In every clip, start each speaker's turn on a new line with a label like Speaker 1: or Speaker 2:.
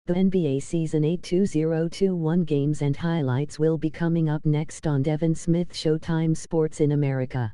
Speaker 1: The NBA Season 8 2021 games and highlights will be coming up next on Devin Smith Showtime Sports in America.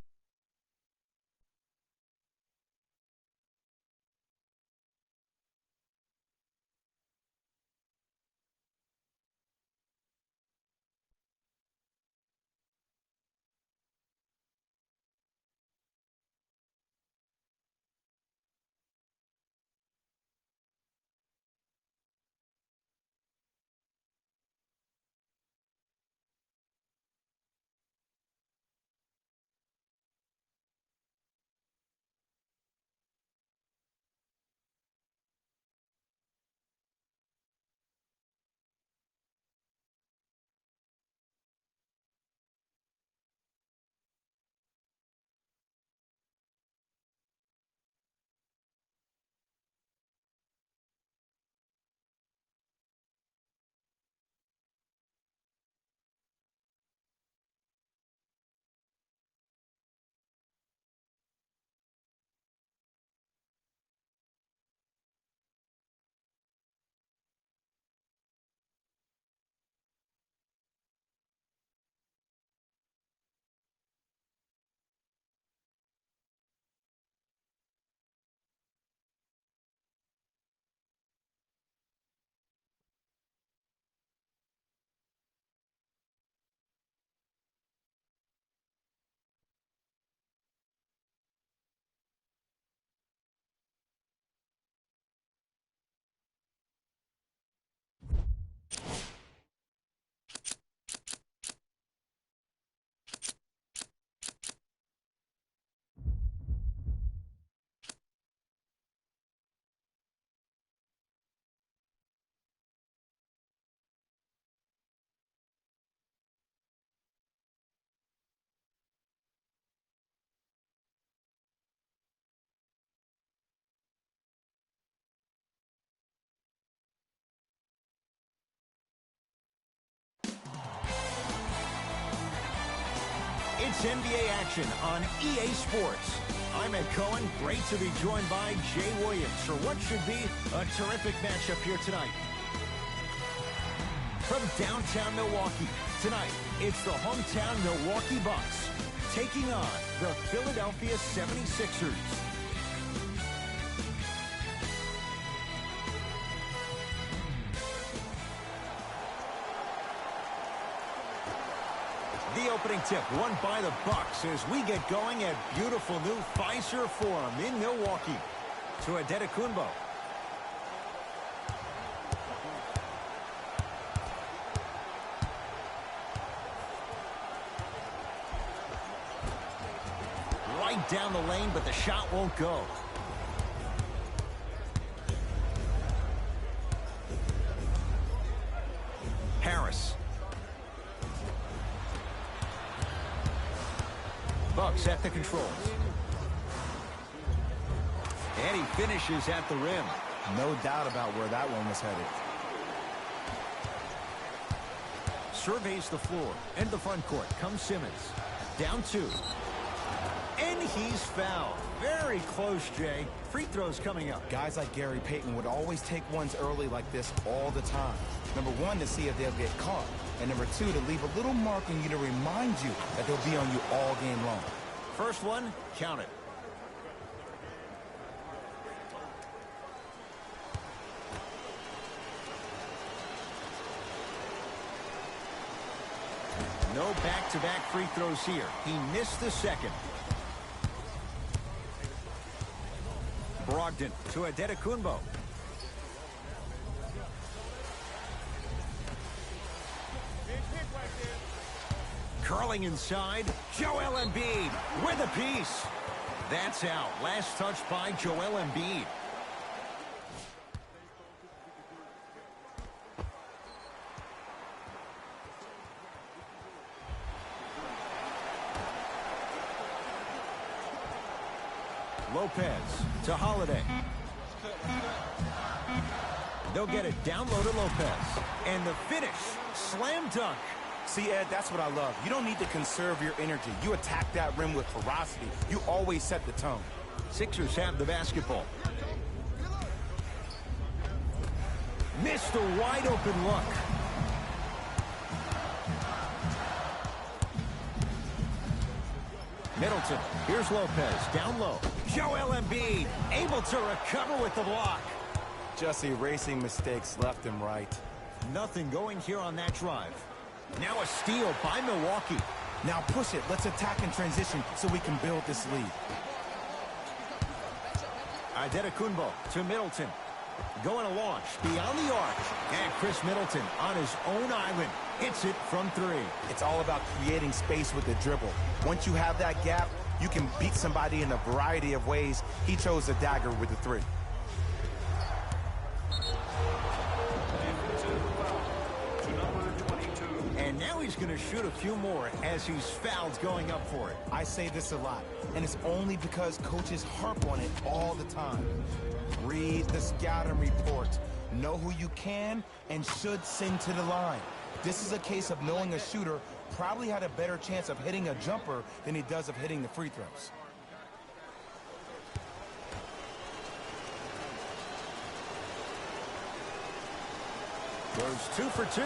Speaker 2: It's NBA action on EA Sports. I'm Ed Cohen. Great to be joined by Jay Williams for what should be a terrific matchup here tonight. From downtown Milwaukee, tonight it's the hometown Milwaukee Bucks taking on the Philadelphia 76ers. The opening tip won by the Bucks as we get going at beautiful new Fiserv Forum in Milwaukee. To Antetokounmpo. Right down the lane, but the shot won't go. Harris. Bucks at the controls. And he finishes at the rim.
Speaker 3: No doubt about where that one was headed.
Speaker 2: Surveys the floor. And the front court comes Simmons. Down two. And he's fouled. Very close, Jay. Free throws coming up.
Speaker 3: Guys like Gary Payton would always take ones early like this all the time. Number one, to see if they'll get caught. And number two, to leave a little mark on you to remind you that they'll be on you all game long.
Speaker 2: First one, count it. No back-to-back free throws here. He missed the second. Brogdon to Antetokounmpo. Curling inside, Joel Embiid with a piece. That's out. Last touch by Joel Embiid. Lopez to Holiday. They'll get it down low to Lopez. And the finish, slam dunk.
Speaker 3: See, Ed, that's what I love. You don't need to conserve your energy. You attack that rim with ferocity. You always set the tone.
Speaker 2: Sixers have the basketball. Missed a wide open look. Middleton, here's Lopez, down low. Joel Embiid, able to recover with the block.
Speaker 3: Just erasing mistakes left and right.
Speaker 2: Nothing going here on that drive. Now a steal by Milwaukee.
Speaker 3: Now push it. Let's attack in transition so we can build this lead.
Speaker 2: Adetokunbo to Middleton. Going to launch beyond the arc. And Chris Middleton on his own island hits it from 3.
Speaker 3: It's all about creating space with the dribble. Once you have that gap, you can beat somebody in a variety of ways. He chose the dagger with the 3.
Speaker 2: And now he's going to shoot a few more as he's fouled going up for it.
Speaker 3: I say this a lot, and it's only because coaches harp on it all the time. Read the scouting report. Know who you can and should send to the line. This is a case of knowing a shooter probably had a better chance of hitting a jumper than he does of hitting the free throws.
Speaker 2: Goes 2 for 2.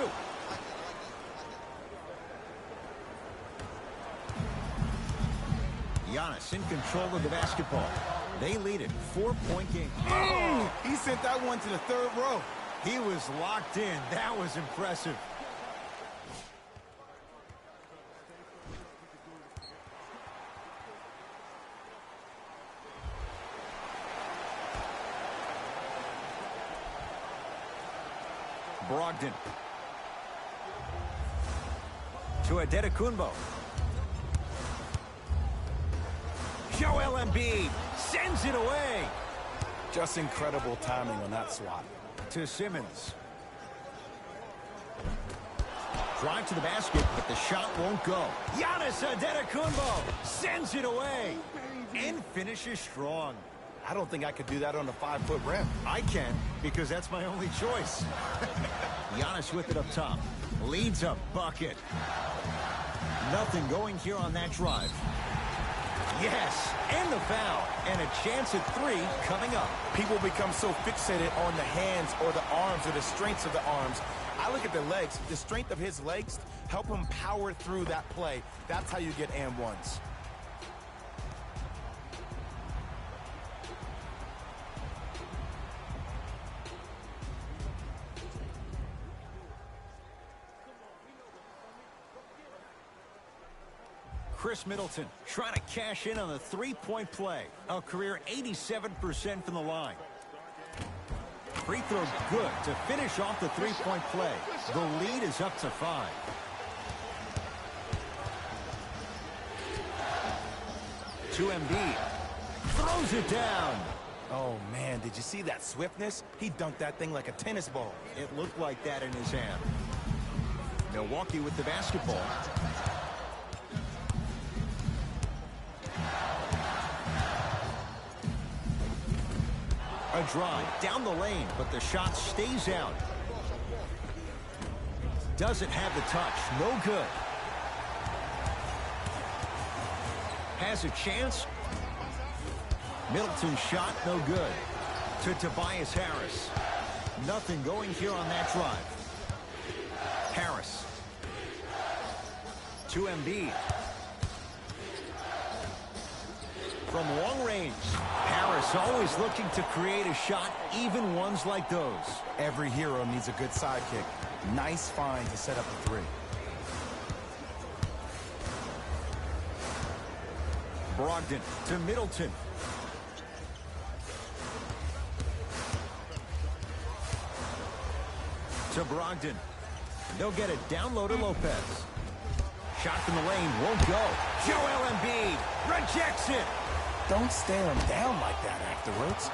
Speaker 2: Giannis in control of the basketball. They lead it. 4-point game.
Speaker 3: Oh, he sent that one to the 3rd row.
Speaker 2: He was locked in. That was impressive. Brogdon. To Adetokunbo. Joel Embiid sends it away.
Speaker 3: Just incredible timing on that swat.
Speaker 2: To Simmons. Drive to the basket, but the shot won't go. Giannis Adetokunbo sends it away and finishes strong.
Speaker 3: I don't think I could do that on a 5-foot rim.
Speaker 2: I can, because that's my only choice. Giannis with it up top. Leads a bucket. Nothing going here on that drive. Yes, and the foul. And a chance at 3 coming up.
Speaker 3: People become so fixated on the hands or the arms or the strengths of the arms. I look at the legs. The strength of his legs help him power through that play. That's how you get and ones.
Speaker 2: Chris Middleton trying to cash in on the 3-point play. A career 87% from the line. Free throw good to finish off the 3-point play. The lead is up to 5. To Embiid. Throws it down.
Speaker 3: Oh, man, did you see that swiftness? He dunked that thing like a tennis ball.
Speaker 2: It looked like that in his hand. Milwaukee with the basketball. A drive down the lane, but the shot stays out. Doesn't have the touch. No good. Has a chance. Middleton's shot, no good. To Tobias Harris. Nothing going here on that drive. Harris. To Embiid. From long range. Harris always looking to create a shot, even ones like those.
Speaker 3: Every hero needs a good sidekick. Nice find to set up a 3.
Speaker 2: Brogdon to Middleton. To Brogdon. They'll get it down low to Lopez. Shot from the lane won't go. Joel Embiid rejects it.
Speaker 3: Don't stare him down like that afterwards.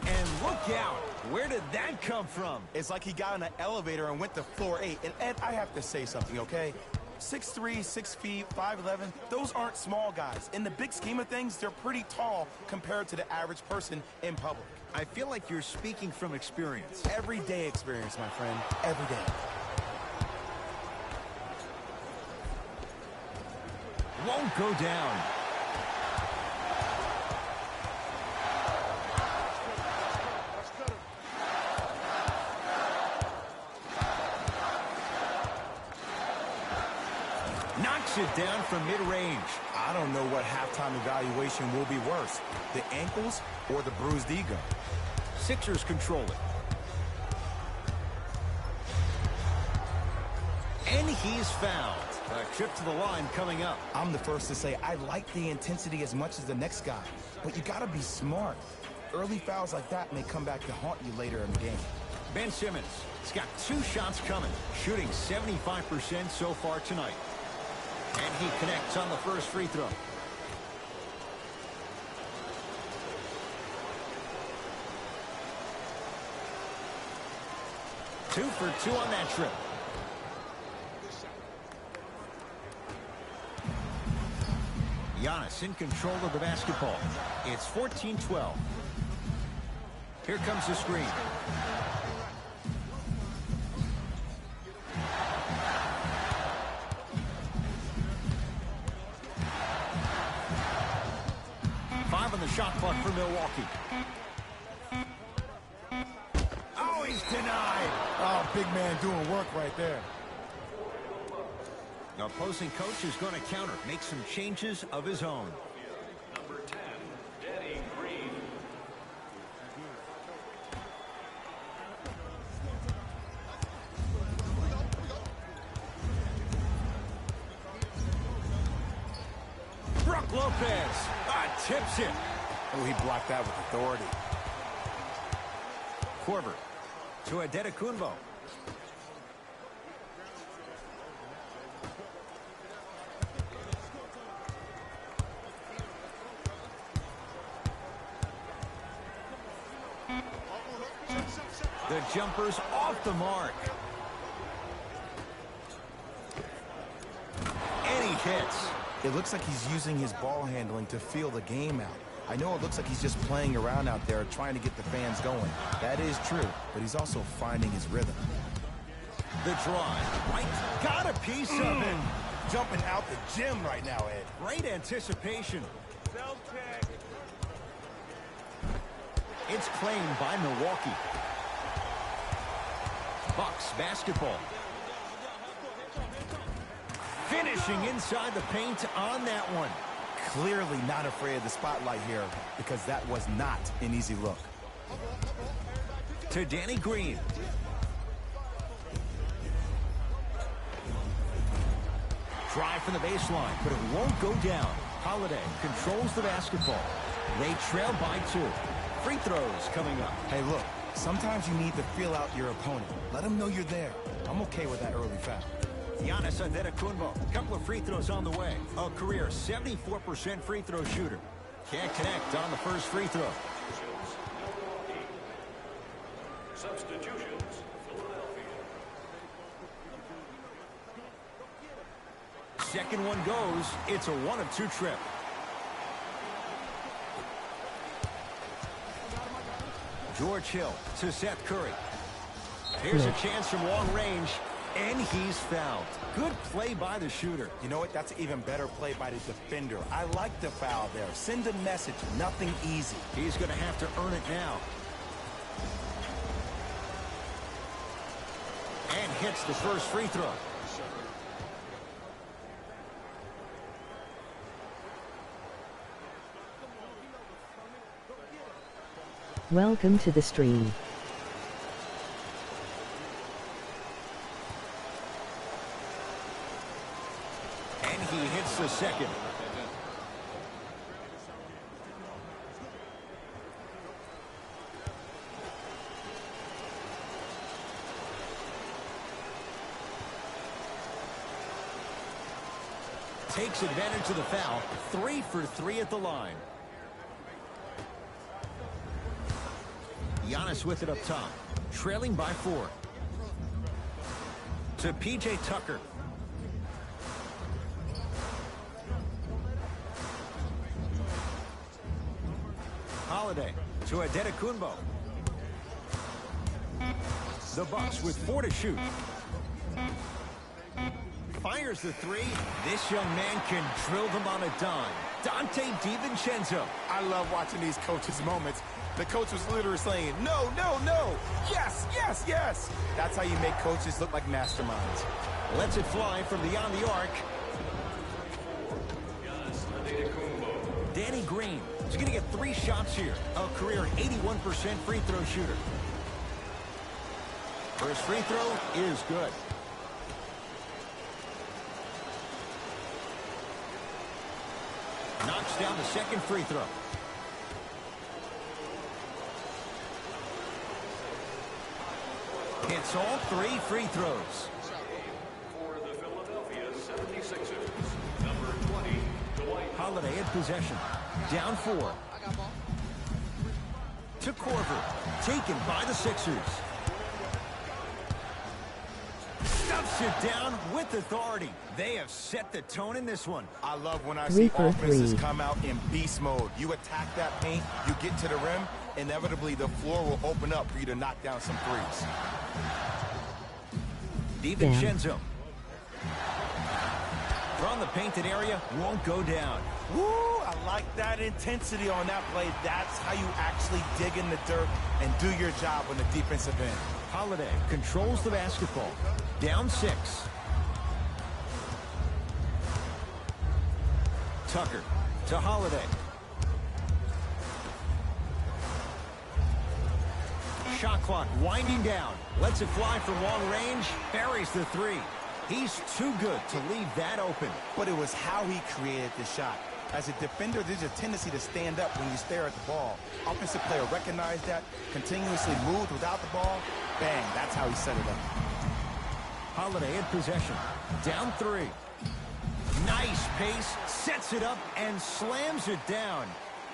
Speaker 2: And look out. Where did that come from?
Speaker 3: It's like he got in an elevator and went to floor 8. And Ed, I have to say something, okay? 6'3", 6 feet, 5'11", those aren't small guys. In the big scheme of things, they're pretty tall compared to the average person in public.
Speaker 2: I feel like you're speaking from experience.
Speaker 3: Everyday experience, my friend. Every day.
Speaker 2: Won't go down. knocks it down from mid-range.
Speaker 3: I don't know what halftime evaluation will be worse, the ankles or the bruised ego.
Speaker 2: Sixers control it. And he's fouled. A trip to the line coming up.
Speaker 3: I'm the first to say I like the intensity as much as the next guy, but you gotta be smart. Early fouls like that may come back to haunt you later in the game.
Speaker 2: Ben Simmons has got 2 shots coming, shooting 75% so far tonight. And he connects on the first free throw. Two for 2 on that trip. Giannis in control of the basketball. It's 14-12. Here comes the screen. Five on the shot clock for Milwaukee. Oh, he's denied.
Speaker 3: Oh, big man doing work right there.
Speaker 2: The opposing coach is going to counter, make some changes of his own.
Speaker 4: Number 10, Danny Green.
Speaker 2: Brook Lopez tips it.
Speaker 3: Oh, he blocked that with authority.
Speaker 2: Korver to Adetokunbo. The jumper's off the mark. And he hits.
Speaker 3: It looks like he's using his ball handling to feel the game out. I know it looks like he's just playing around out there trying to get the fans going. That is true, but he's also finding his rhythm.
Speaker 2: The drive. Right. Got a piece of it.
Speaker 3: Jumping out the gym right now, Ed.
Speaker 2: Great anticipation. It's claimed by Milwaukee. Bucks basketball. Finishing inside the paint on that one.
Speaker 3: Clearly not afraid of the spotlight here because that was not an easy look.
Speaker 2: To Danny Green. Drive from the baseline, but it won't go down. Holiday controls the basketball. They trail by 2. Free throws coming up.
Speaker 3: Hey, look, sometimes you need to feel out your opponent. Let them know you're there. I'm okay with that early foul.
Speaker 2: Giannis Antetokounmpo, a couple of free throws on the way. A career 74% free throw shooter. Can't connect on the first free throw.
Speaker 4: Substitutions, Philadelphia.
Speaker 2: Second one goes. It's a 1-of-2 trip. George Hill to Seth Curry. Here's a chance from long range. And he's fouled. Good play by the shooter.
Speaker 3: You know what? That's an even better play by the defender. I like the foul there. Send a message. Nothing easy.
Speaker 2: He's going to have to earn it now. And hits the first free throw.
Speaker 1: Welcome to the stream.
Speaker 2: And he hits the second. Takes advantage of the foul. 3 for 3 at the line. Giannis with it up top. Trailing by 4. To P.J. Tucker. Holiday to Adetokunbo. The Bucks with 4 to shoot. Fires the 3. This young man can drill them on a dime. Dante DiVincenzo.
Speaker 3: I love watching these coaches' moments. The coach was literally saying, no, no, no. Yes, yes, yes. That's how you make coaches look like masterminds.
Speaker 2: Lets it fly from beyond the arc. Danny Green. He's going to get 3 shots here. A career 81% free throw shooter. First free throw is good. Knocks down the second free throw. Hits all 3 free throws.
Speaker 4: For the Philadelphia 76ers, number 20, Dwight
Speaker 2: Holiday in possession. Down 4. To Korver. Taken by the Sixers. Stuffs it down with authority. They have set the tone in this one.
Speaker 3: I love when I
Speaker 1: 3
Speaker 3: see
Speaker 1: for
Speaker 3: offenses
Speaker 1: 3.
Speaker 3: come out in beast mode. You attack that paint, you get to the rim, inevitably the floor will open up for you to knock down some threes.
Speaker 2: DiVincenzo. From the painted area, won't go down.
Speaker 3: Woo, I like that intensity on that play. That's how you actually dig in the dirt and do your job on the defensive end.
Speaker 2: Holiday controls the basketball. Down 6. Tucker to Holiday. Shot clock winding down. Lets it fly from long range. Buries the 3. He's too good to leave that open.
Speaker 3: But it was how he created the shot. As a defender, there's a tendency to stand up when you stare at the ball. Offensive player recognized that, continuously moved without the ball. Bang, that's how he set it up.
Speaker 2: Holiday in possession. Down 3. Nice pace. Sets it up and slams it down.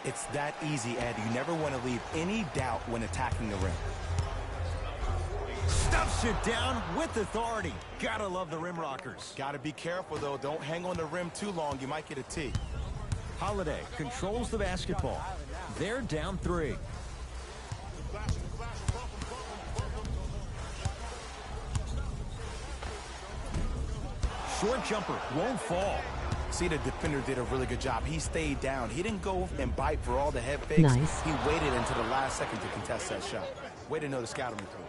Speaker 3: It's that easy, Ed. You never want to leave any doubt when attacking the rim.
Speaker 2: Stuffs it down with authority. Gotta love the rim rockers.
Speaker 3: Got to be careful, though. Don't hang on the rim too long. You might get a tee.
Speaker 2: Holiday controls the basketball. They're down 3. Short jumper won't fall.
Speaker 3: See, the defender did a really good job. He stayed down. He didn't go and bite for all the head fakes.
Speaker 1: Nice.
Speaker 3: He waited until the last second to contest that shot. Way to know the scouting report.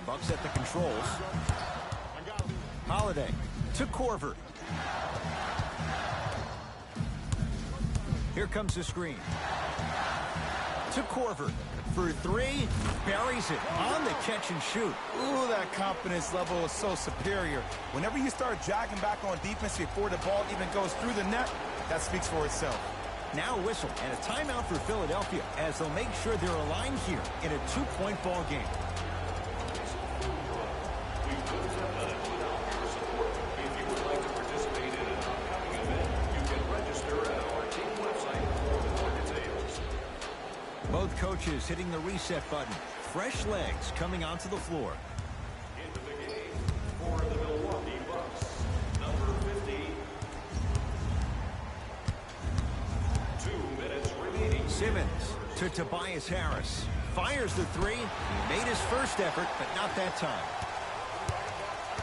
Speaker 2: Bucks at the controls. Holiday to Korver. Here comes the screen. To Korver. For 3, buries it on the catch and shoot.
Speaker 3: Ooh, that confidence level is so superior. Whenever you start jogging back on defense before the ball even goes through the net, that speaks for itself.
Speaker 2: Now a whistle and a timeout for Philadelphia as they'll make sure they're aligned here in a 2-point ball game.
Speaker 4: We couldn't have done it without your support. If you would like to participate in an upcoming event, you can register at our team website for more details.
Speaker 2: Both coaches hitting the reset button. Fresh legs coming onto the floor.
Speaker 4: Into the game for the Milwaukee Bucks, number 50. 2 minutes remaining.
Speaker 2: Simmons to Tobias Harris. Fires the 3. He made his first effort, but not that time.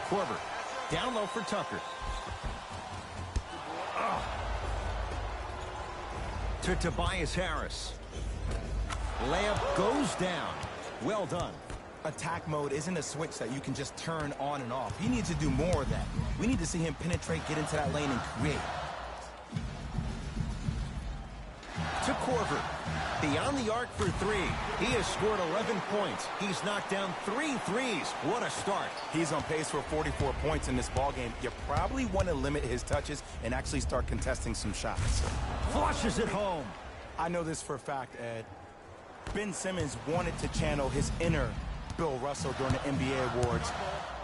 Speaker 2: Korver down low for Tucker. To Tobias Harris. Layup goes down. Well done.
Speaker 3: Attack mode isn't a switch that you can just turn on and off. He needs to do more of that. We need to see him penetrate, get into that lane, and create.
Speaker 2: To Korver. Beyond the arc for 3. He has scored 11 points. He's knocked down 3 threes. What a start.
Speaker 3: He's on pace for 44 points in this ballgame. You probably want to limit his touches and actually start contesting some shots.
Speaker 2: Flushes it home.
Speaker 3: I know this for a fact, Ed. Ben Simmons wanted to channel his inner Bill Russell during the NBA awards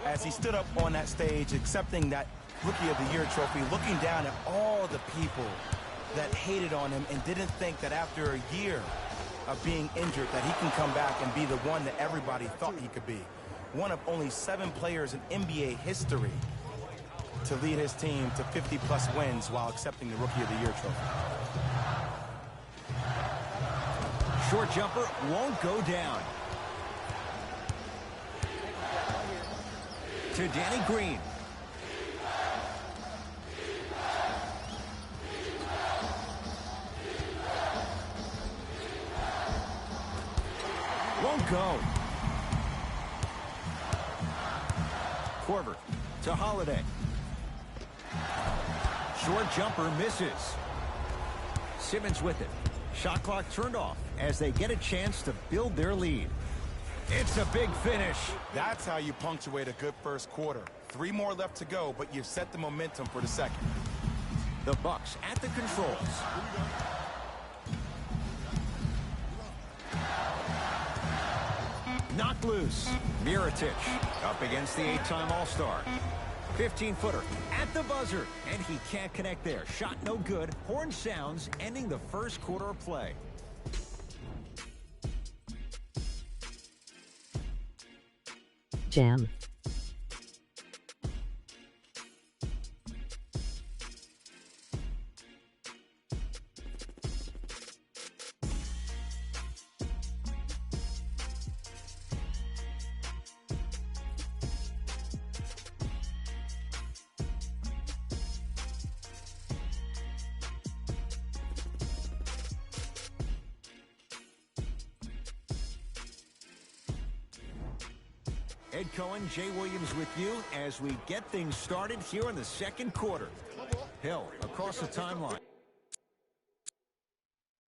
Speaker 3: as he stood up on that stage accepting that Rookie of the Year trophy, looking down at all the people that hated on him and didn't think that after a year of being injured that he can come back and be the one that everybody thought he could be. One of only 7 players in NBA history to lead his team to 50-plus wins while accepting the Rookie of the Year trophy.
Speaker 2: Short jumper won't go down. To Danny Green. Won't go. Korver to Holiday. Short jumper misses. Simmons with it. Shot clock turned off as they get a chance to build their lead. It's a big finish.
Speaker 3: That's how you punctuate a good first quarter. 3 more left to go, but you've set the momentum for the second.
Speaker 2: The Bucks at the controls. Knocked loose. Mirotic up against the 8-time All-Star. 15-footer at the buzzer, and he can't connect there. Shot no good. Horn sounds, ending the first quarter of play.
Speaker 1: Jam.
Speaker 2: Ed Cohen, Jay Williams with you as we get things started here in the second quarter. Hill across the timeline.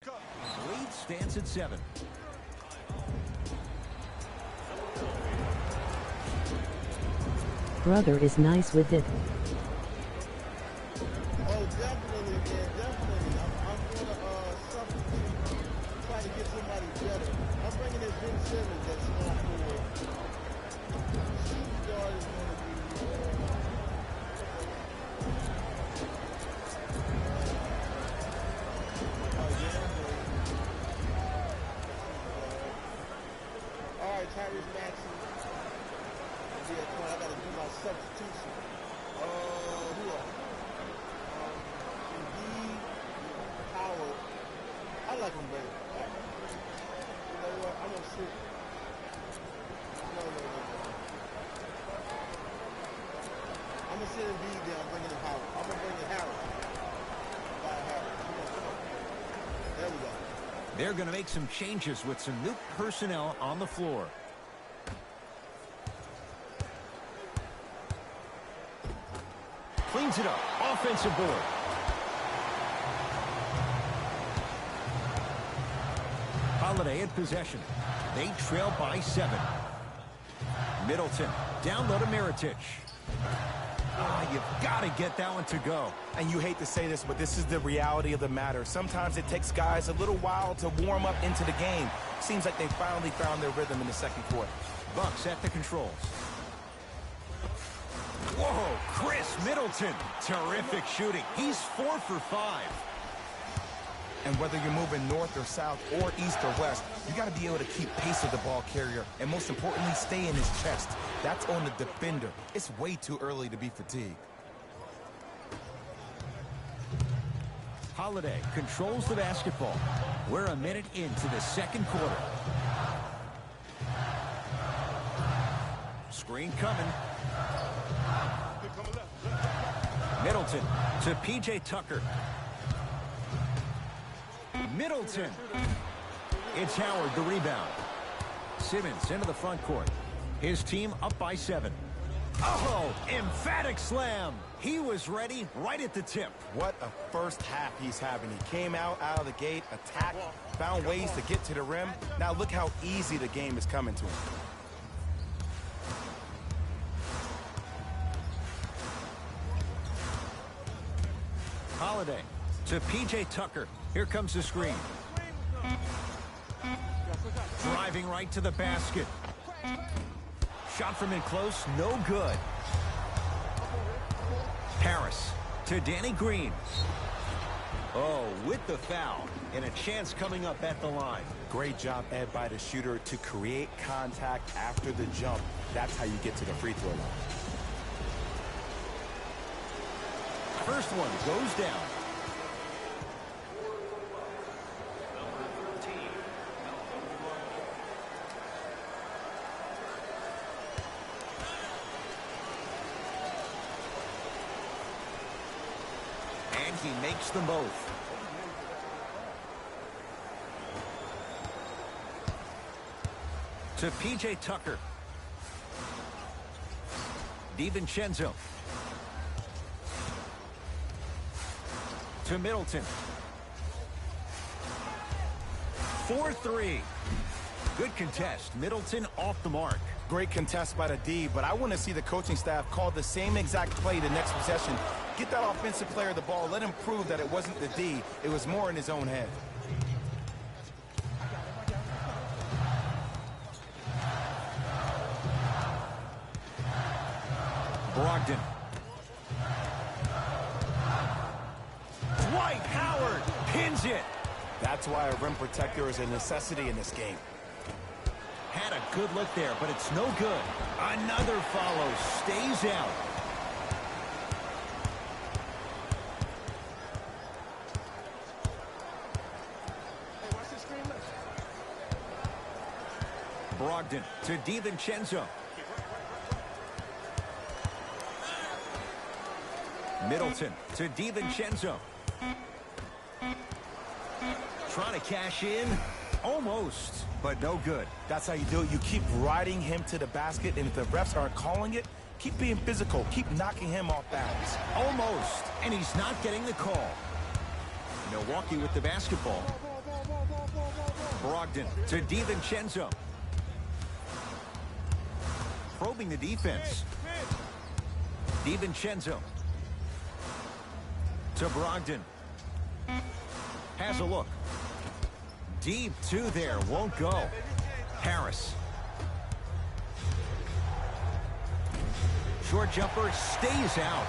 Speaker 2: Lead stands at 7.
Speaker 1: Brother is nice with it.
Speaker 5: Oh, definitely, man, definitely. I'm going to substitute, try to get somebody better. I'm bringing in Ben Simmons at small forward. Shooting guard is going to be... All right, Tyrese Maxey. I got to do my substitution. Who else? Embiid, Howard. I like him better. You know what? I'm going to sit. No. I'm going to sit Embiid there. I'm bringing in Howard. I'm going to bring in Howard. Come on. There we go.
Speaker 2: They're going to make some changes with some new personnel on the floor. Cleans it up. Offensive board. Holiday at possession. They trail by 7. Middleton. Down low to Mirotic. You've got to get that one to go.
Speaker 3: And you hate to say this, but this is the reality of the matter. Sometimes it takes guys a little while to warm up into the game. Seems like they finally found their rhythm in the second quarter.
Speaker 2: Bucks at the controls. Whoa, Chris Middleton. Terrific shooting. He's 4 for 5.
Speaker 3: And whether you're moving north or south or east or west, you got to be able to keep pace with the ball carrier and most importantly, stay in his chest. That's on the defender. It's way too early to be fatigued.
Speaker 2: Holiday controls the basketball. We're a minute into the second quarter. Screen coming. Middleton to P.J. Tucker. Middleton. It's Howard, the rebound. Simmons into the front court. His team up by 7. Oh, emphatic slam. He was ready right at the tip.
Speaker 3: What a first half he's having. He came out of the gate, attacked, found ways to get to the rim. Now look how easy the game is coming to him.
Speaker 2: Holiday to P.J. Tucker. Here comes the screen. Driving right to the basket. Shot from in close, no good. Harris to Danny Green. Oh, with the foul. And a chance coming up at the line.
Speaker 3: Great job, Ed, by the shooter to create contact after the jump. That's how you get to the free throw line.
Speaker 2: First one goes down. And he makes them both. To P.J. Tucker. DiVincenzo. to Middleton. 4-3. Good contest. Middleton off the mark.
Speaker 3: Great contest by the D, but I want to see the coaching staff call the same exact play the next possession. Get that offensive player the ball. Let him prove that it wasn't the D. It was more in his own head.
Speaker 2: Brogdon. Dwight Howard pins it.
Speaker 3: That's why a rim protector is a necessity in this game.
Speaker 2: Had a good look there, but it's no good. Another follow. Stays out. Brogdon to DiVincenzo. Middleton to DiVincenzo. Trying to cash in. Almost, but no good.
Speaker 3: That's how you do it. You keep riding him to the basket, and if the refs aren't calling it, keep being physical. Keep knocking him off balance.
Speaker 2: Almost, and he's not getting the call. Milwaukee with the basketball. Brogdon to DiVincenzo. Probing the defense. DiVincenzo to Brogdon. Has a look. Deep two there, won't go. Harris. Short jumper stays out.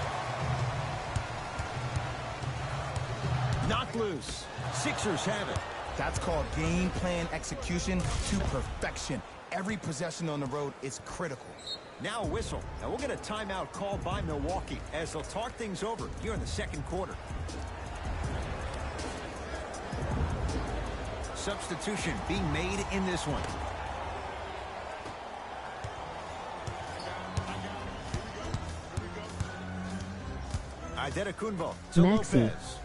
Speaker 2: Knocked loose. Sixers have it.
Speaker 3: That's called game plan execution to perfection. Every possession on the road is critical.
Speaker 2: Now a whistle. Now we'll get a timeout called by Milwaukee as they'll talk things over here in the second quarter. Substitution being made in this one. Antetokounmpo to
Speaker 1: Maxey.
Speaker 2: Lopez.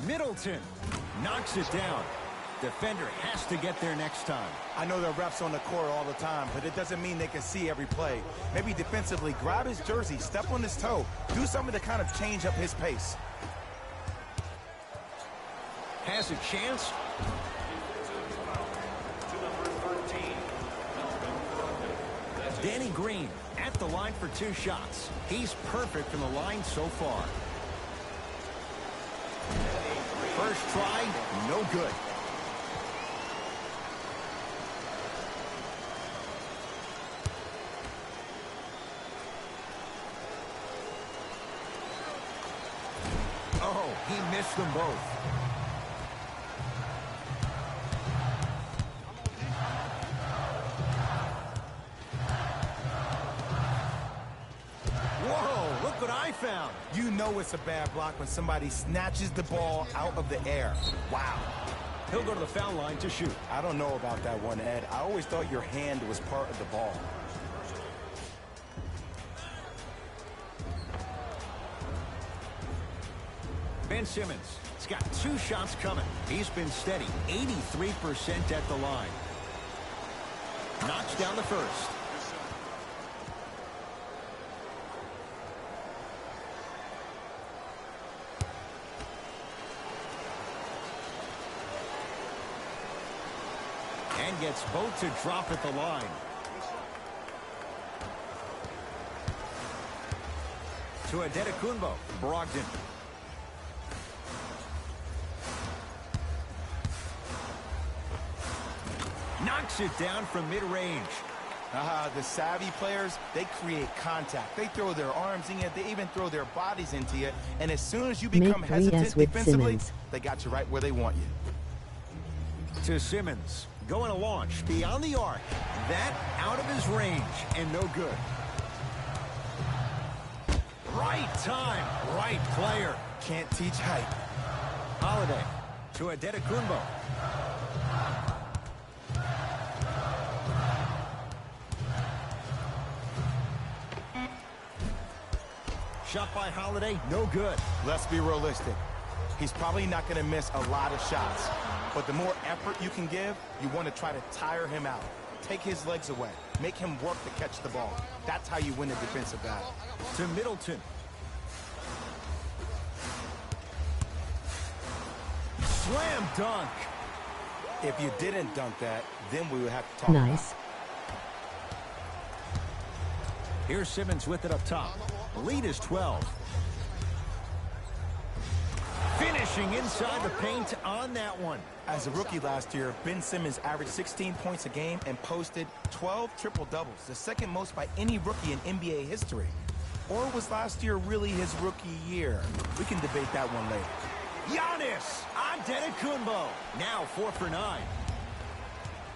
Speaker 2: Middleton knocks it down. Defender has to get there next time.
Speaker 3: I know there are refs on the court all the time, but it doesn't mean they can see every play. Maybe defensively, grab his jersey, step on his toe, do something to kind of change up his pace.
Speaker 2: Has a chance. Danny Green at the line for 2 shots. He's perfect from the line so far. First try, no good. Oh, he missed them both. Whoa, look what I found.
Speaker 3: You know it's a bad block when somebody snatches the ball out of the air. Wow.
Speaker 2: He'll go to the foul line to shoot.
Speaker 3: I don't know about that one, Ed. I always thought your hand was part of the ball.
Speaker 2: Ben Simmons has got 2 shots coming. He's been steady, 83% at the line. Knocks down the first. And gets both to drop at the line. To Antetokounmpo. Brogdon. Knocks it down from mid-range.
Speaker 3: The savvy players, they create contact. They throw their arms in you. They even throw their bodies into you. And as soon as you become
Speaker 1: Make 3S
Speaker 3: hesitant
Speaker 1: with
Speaker 3: defensively,
Speaker 1: Simmons.
Speaker 3: they got you right where they want you.
Speaker 2: To Simmons. Going to launch beyond the arc. That out of his range and no good. Right time, right player.
Speaker 3: Can't teach height.
Speaker 2: Holiday to Antetokounmpo. Shot by Holiday, no good.
Speaker 3: Let's be realistic. He's probably not going to miss a lot of shots. But the more effort you can give, you want to try to tire him out. Take his legs away. Make him work to catch the ball. That's how you win a defensive battle.
Speaker 2: To Middleton. Slam dunk.
Speaker 3: If you didn't dunk that, then we would have to talk
Speaker 1: Nice.
Speaker 3: about it.
Speaker 2: Here's Simmons with it up top. The lead is 12. Finishing inside the paint on that one.
Speaker 3: As a rookie last year, Ben Simmons averaged 16 points a game and posted 12 triple-doubles, the second most by any rookie in NBA history. Or was last year really his rookie year? We can debate that one later.
Speaker 2: Giannis Antetokounmpo, now 4 for 9.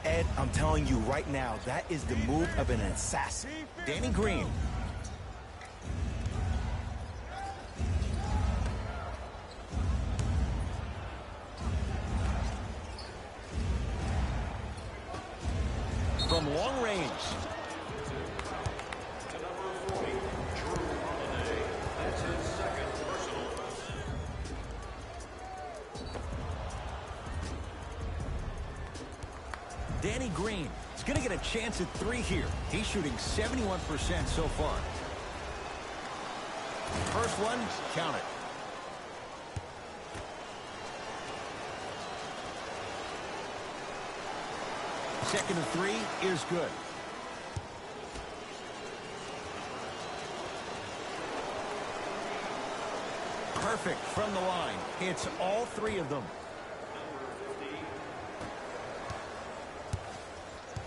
Speaker 3: Ed, I'm telling you right now, that is the move of an assassin.
Speaker 2: Danny Green. From long range.
Speaker 4: To number 40, Drew Holiday. That's his second personal foul.
Speaker 2: Danny Green is going to get a chance at 3 here. He's shooting 71% so far. First one, count it. Second of 3 is good. Perfect from the line. It's all 3 of them.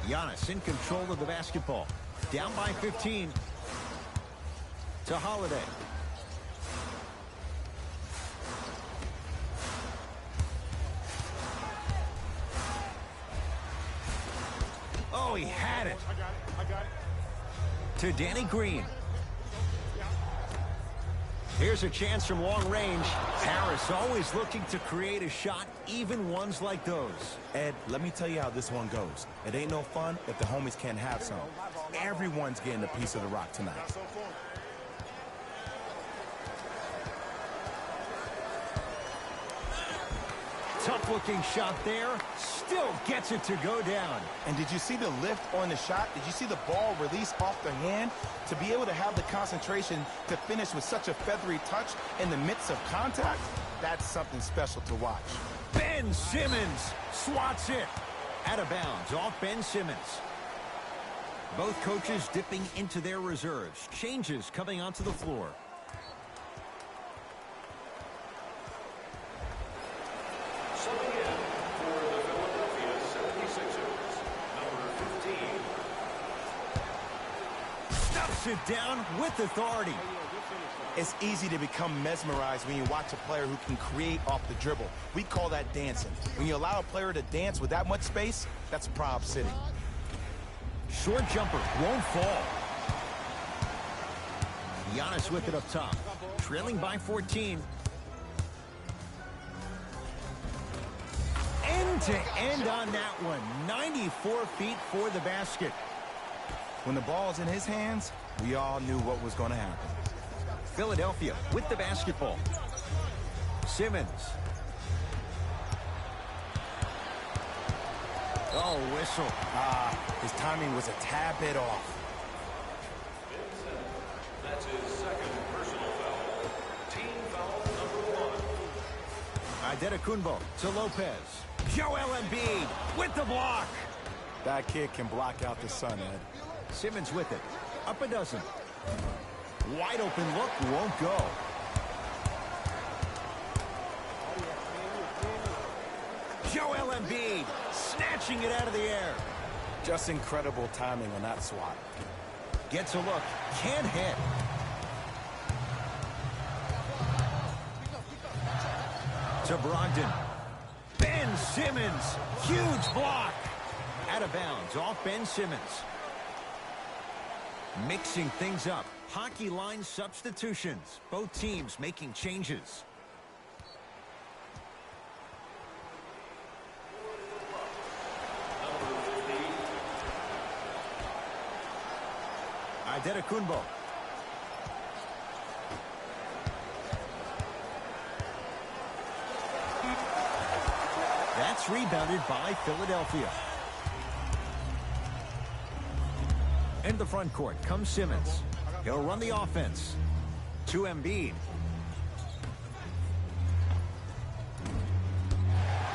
Speaker 2: Giannis in control of the basketball. Down by 15. To Holiday. Oh, he had it.
Speaker 5: I got it.
Speaker 2: To Danny Green. Here's a chance from long range. Harris always looking to create a shot, even ones like those.
Speaker 3: Ed, let me tell you how this one goes. It ain't no fun if the homies can't have some. Everyone's getting a piece of the rock tonight.
Speaker 2: Tough-looking shot there. Still gets it to go down.
Speaker 3: And did you see the lift on the shot? Did you see the ball release off the hand? To be able to have the concentration to finish with such a feathery touch in the midst of contact, that's something special to watch.
Speaker 2: Ben Simmons swats it. Out of bounds off Ben Simmons. Both coaches dipping into their reserves. Changes coming onto the floor.
Speaker 4: Subbing in for the Philadelphia 76ers, number 15.
Speaker 2: Stuffs it down with authority.
Speaker 3: It's easy to become mesmerized when you watch a player who can create off the dribble. We call that dancing. When you allow a player to dance with that much space, that's Prob City.
Speaker 2: Short jumper won't fall. Giannis with it up top. Trailing by 14. End to end on that one. 94 feet for the basket.
Speaker 3: When the ball's in his hands, we all knew what was going to happen.
Speaker 2: Philadelphia with the basketball. Simmons. Oh, whistle.
Speaker 3: His timing was a tad bit off.
Speaker 4: That's his second personal foul. Team foul number 1.
Speaker 2: Antetokounmpo to Lopez. Joel Embiid with the block.
Speaker 3: That kid can block out the sun, Ed.
Speaker 2: Simmons with it. Up a dozen. Wide open look won't go. Joel Embiid snatching it out of the air.
Speaker 3: Just incredible timing on that swat.
Speaker 2: Gets a look. Can't hit. To Brogdon. Ben Simmons. Huge block. Out of bounds off Ben Simmons. Mixing things up. Hockey line substitutions. Both teams making changes. Antetokounmpo. That's rebounded by Philadelphia. the front court comes Simmons. He'll run the offense. To Embiid.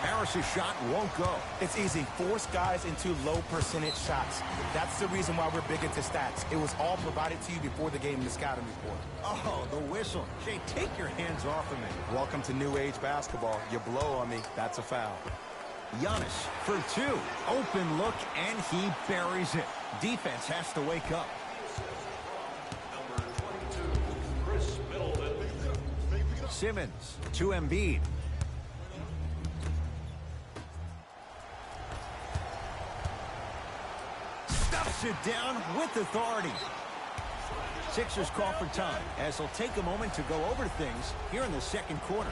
Speaker 2: Harris's shot won't go.
Speaker 3: It's easy. Force guys into low percentage shots. That's the reason why we're big into stats. It was all provided to you before the game in the scouting report.
Speaker 2: Oh, the whistle. Jay, take your hands off of me.
Speaker 3: Welcome to new age basketball. You blow on me, that's a foul.
Speaker 2: Giannis for two. Open look, and he buries it. Defense has to wake up.
Speaker 4: Number 22, Chris Middleton.
Speaker 2: Simmons to Embiid. Stuffs it down with authority. Sixers call for time as they'll take a moment to go over things here in the second quarter.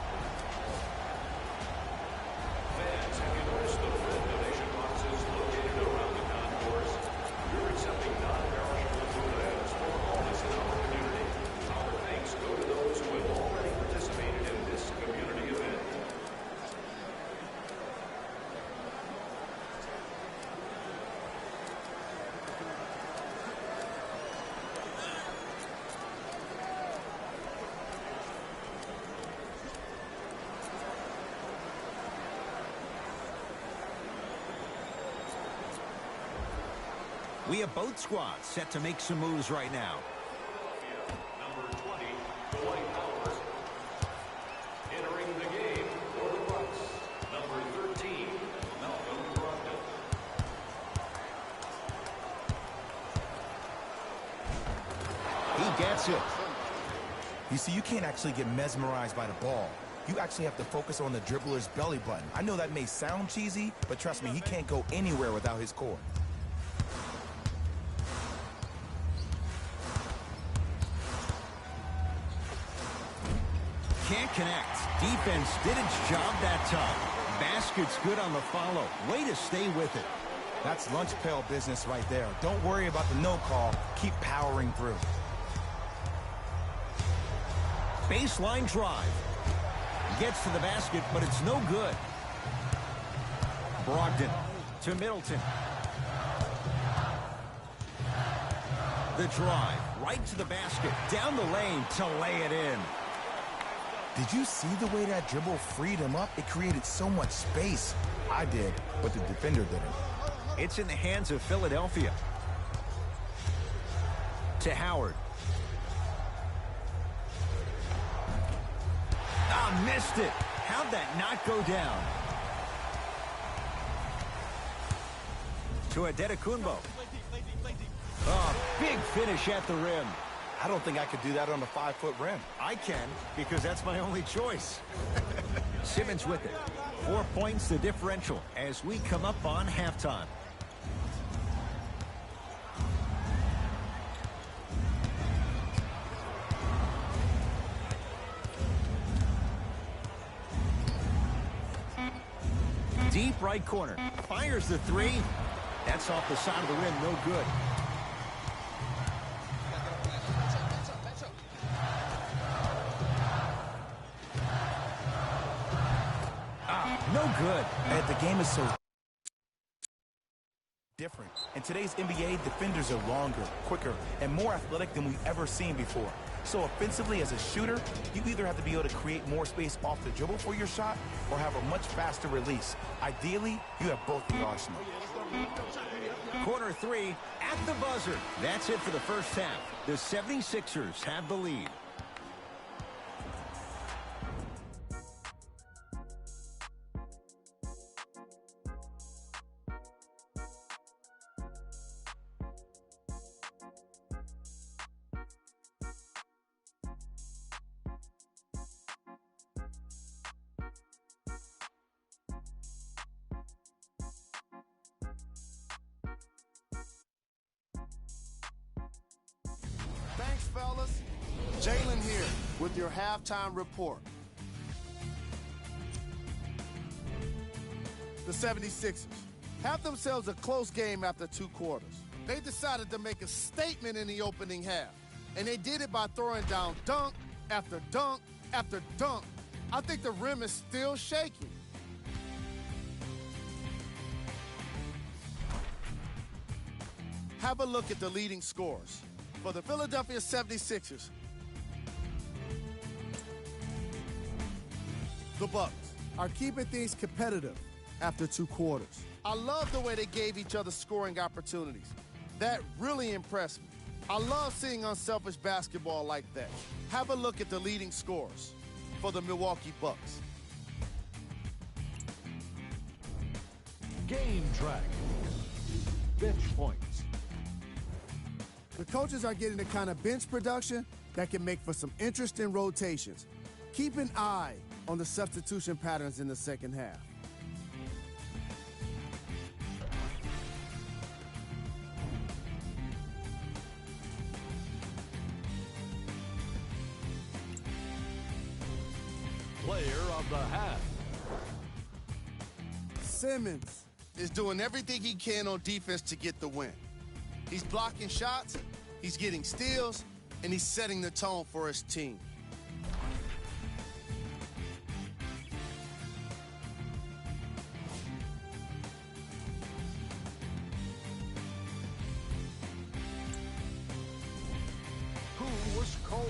Speaker 4: Fans, have you noticed the food donation boxes located around the concourse? We're accepting non-perishable food items for all this in our community. Our thanks go to those who have already participated in this community event.
Speaker 2: We have both squads set to make some moves right now.
Speaker 4: Number 20, Dwight Howard. Entering the game for the Bucks, number 13, Malcolm Brogdon.
Speaker 2: He gets it.
Speaker 3: You see, you can't actually get mesmerized by the ball. You actually have to focus on the dribbler's belly button. I know that may sound cheesy, but trust me, he can't go anywhere without his core.
Speaker 2: Can't connect. Defense did its job that time. Basket's good on the follow. Way to stay with it.
Speaker 3: That's lunch pail business right there. Don't worry about the no call. Keep powering through.
Speaker 2: Baseline drive. Gets to the basket, but it's no good. Brogdon to Middleton. The drive. Right to the basket. Down the lane to lay it in.
Speaker 3: Did you see the way that dribble freed him up? It created so much space. I did, but the defender didn't.
Speaker 2: It's in the hands of Philadelphia. To Howard. Ah, missed it. How'd that not go down? To Adetokunbo. Oh, big finish at the rim.
Speaker 3: I don't think I could do that on a 5-foot rim.
Speaker 2: I can, because that's my only choice. Simmons with it. 4 points the differential as we come up on halftime. Deep right corner. Fires the three. That's off the side of the rim. No good. No good.
Speaker 3: And the game is so different. In today's NBA, defenders are longer, quicker, and more athletic than we've ever seen before. So offensively, as a shooter, you either have to be able to create more space off the dribble for your shot or have a much faster release. Ideally, you have both in the arsenal.
Speaker 2: Corner three at the buzzer. That's it for the first half. The 76ers have the lead.
Speaker 5: Thanks, fellas. Jalen here with your halftime report. The 76ers have themselves a close game after 2 quarters. They decided to make a statement in the opening half, and they did it by throwing down dunk after dunk after dunk. I think the rim is still shaking.
Speaker 6: have a look at the leading scores. For the Philadelphia 76ers, the Bucks are keeping things competitive after 2 quarters. I love the way they gave each other scoring opportunities. That really impressed me. I love seeing unselfish basketball like that. Have a look at the leading scores for the Milwaukee Bucks.
Speaker 7: Game track. Bench points.
Speaker 6: The coaches are getting the kind of bench production that can make for some interesting rotations. Keep an eye on the substitution patterns in the second half.
Speaker 7: Player of the half.
Speaker 6: Simmons is doing everything he can on defense to get the win. He's blocking shots, he's getting steals, and he's setting the tone for his team.
Speaker 7: Who was cold?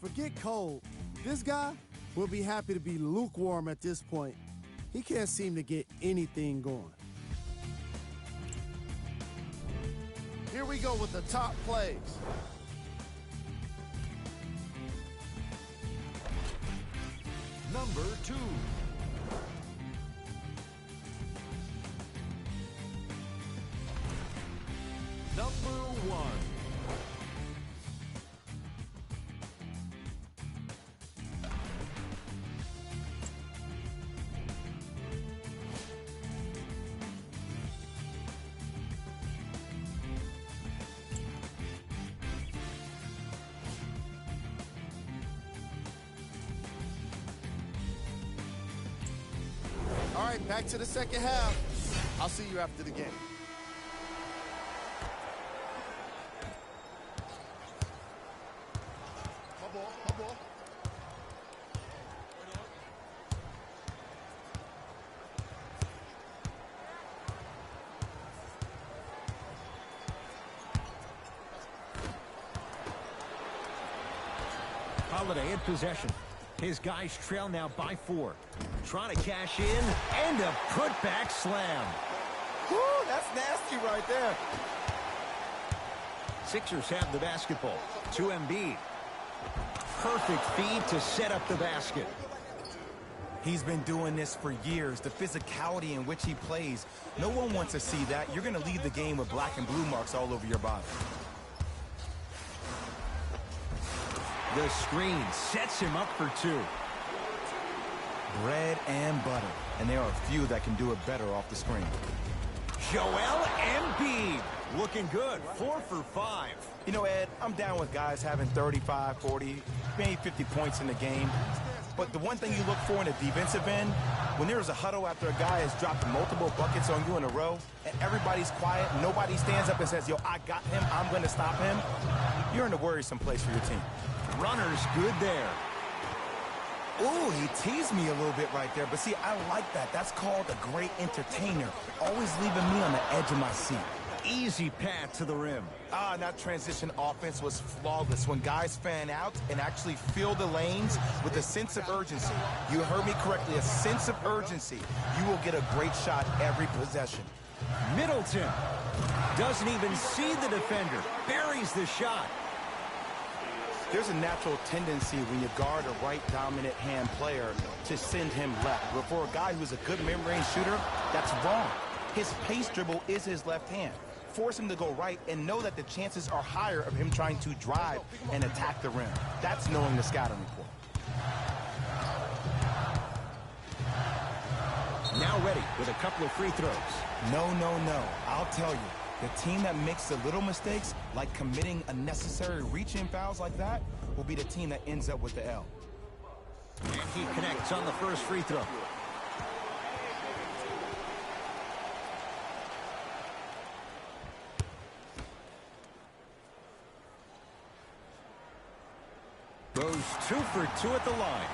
Speaker 6: Forget cold. This guy will be happy to be lukewarm at this point. He can't seem to get anything going. Here we go with the top plays.
Speaker 7: Number 2. Number 1.
Speaker 6: All right, back to the second half. I'll see you after the game. My ball.
Speaker 2: Holiday in possession. His guys trail now by 4. Trying to cash in, and a putback slam.
Speaker 3: Woo, that's nasty right there.
Speaker 2: Sixers have the basketball. To Embiid. Perfect feed to set up the basket.
Speaker 3: He's been doing this for years. The physicality in which he plays. No one wants to see that. You're going to leave the game with black and blue marks all over your body.
Speaker 2: The screen sets him up for 2.
Speaker 3: Bread and butter. And there are a few that can do it better off the screen.
Speaker 2: Joel Embiid looking good. 4 for 5.
Speaker 3: You know, Ed, I'm down with guys having 35, 40, maybe 50 points in the game. But the one thing you look for in a defensive end, when there's a huddle after a guy has dropped multiple buckets on you in a row, and everybody's quiet, nobody stands up and says, yo, I got him, I'm going to stop him, you're in a worrisome place for your team.
Speaker 2: Runner's good there.
Speaker 3: Ooh, he teased me a little bit right there. But see, I like that. That's called a great entertainer. Always leaving me on the edge of my seat.
Speaker 2: Easy path to the rim.
Speaker 3: That transition offense was flawless. When guys fan out and actually fill the lanes with a sense of urgency. You heard me correctly, a sense of urgency. You will get a great shot every possession.
Speaker 2: Middleton doesn't even see the defender. Buries the shot.
Speaker 3: There's a natural tendency when you guard a right dominant hand player to send him left. But for a guy who's a good mid-range shooter, that's wrong. His pace dribble is his left hand. Force him to go right and know that the chances are higher of him trying to drive and attack the rim. That's knowing the scouting report.
Speaker 2: Now ready with a couple of free throws.
Speaker 3: No. I'll tell you. The team that makes the little mistakes, like committing unnecessary reach-in fouls like that, will be the team that ends up with the L.
Speaker 2: And he connects on the first free throw. Goes 2 for 2 at the line.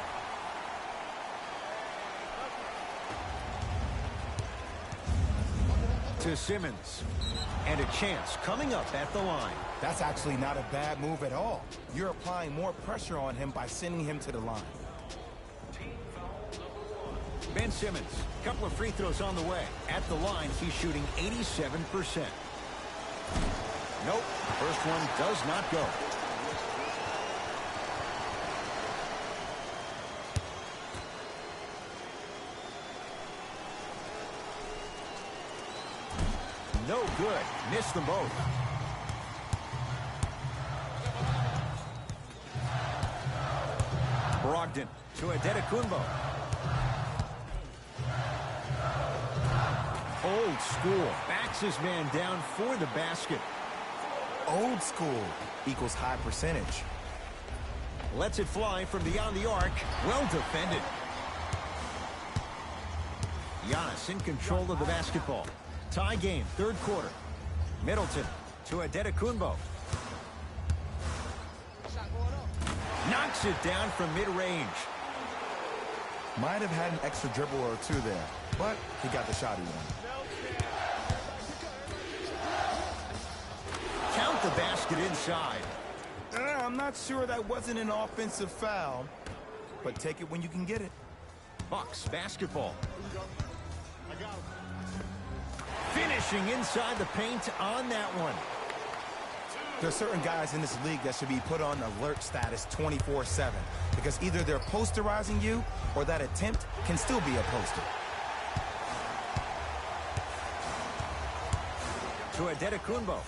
Speaker 2: To Simmons. And a chance coming up at the line.
Speaker 3: That's actually not a bad move at all. You're applying more pressure on him by sending him to the line.
Speaker 2: Ben Simmons, a couple of free throws on the way. At the line, he's shooting 87%. Nope, first one does not go. No good. Missed them both. Brogdon to Adetokunbo. Old school. Backs his man down for the basket.
Speaker 3: Old school equals high percentage.
Speaker 2: Lets it fly from beyond the arc. Well defended. Giannis in control of the basketball. Tie game, third quarter. Middleton to Adetokunbo. Knocks it down from mid-range.
Speaker 3: Might have had an extra dribble or two there, but he got the shot he wanted.
Speaker 2: Count the basket inside.
Speaker 3: I'm not sure that wasn't an offensive foul, but take it when you can get it.
Speaker 2: Bucks basketball. Finishing inside the paint on that one.
Speaker 3: There's certain guys in this league that should be put on alert status 24/7 because either they're posterizing you or that attempt can still be a poster.
Speaker 2: To Adetokunbo.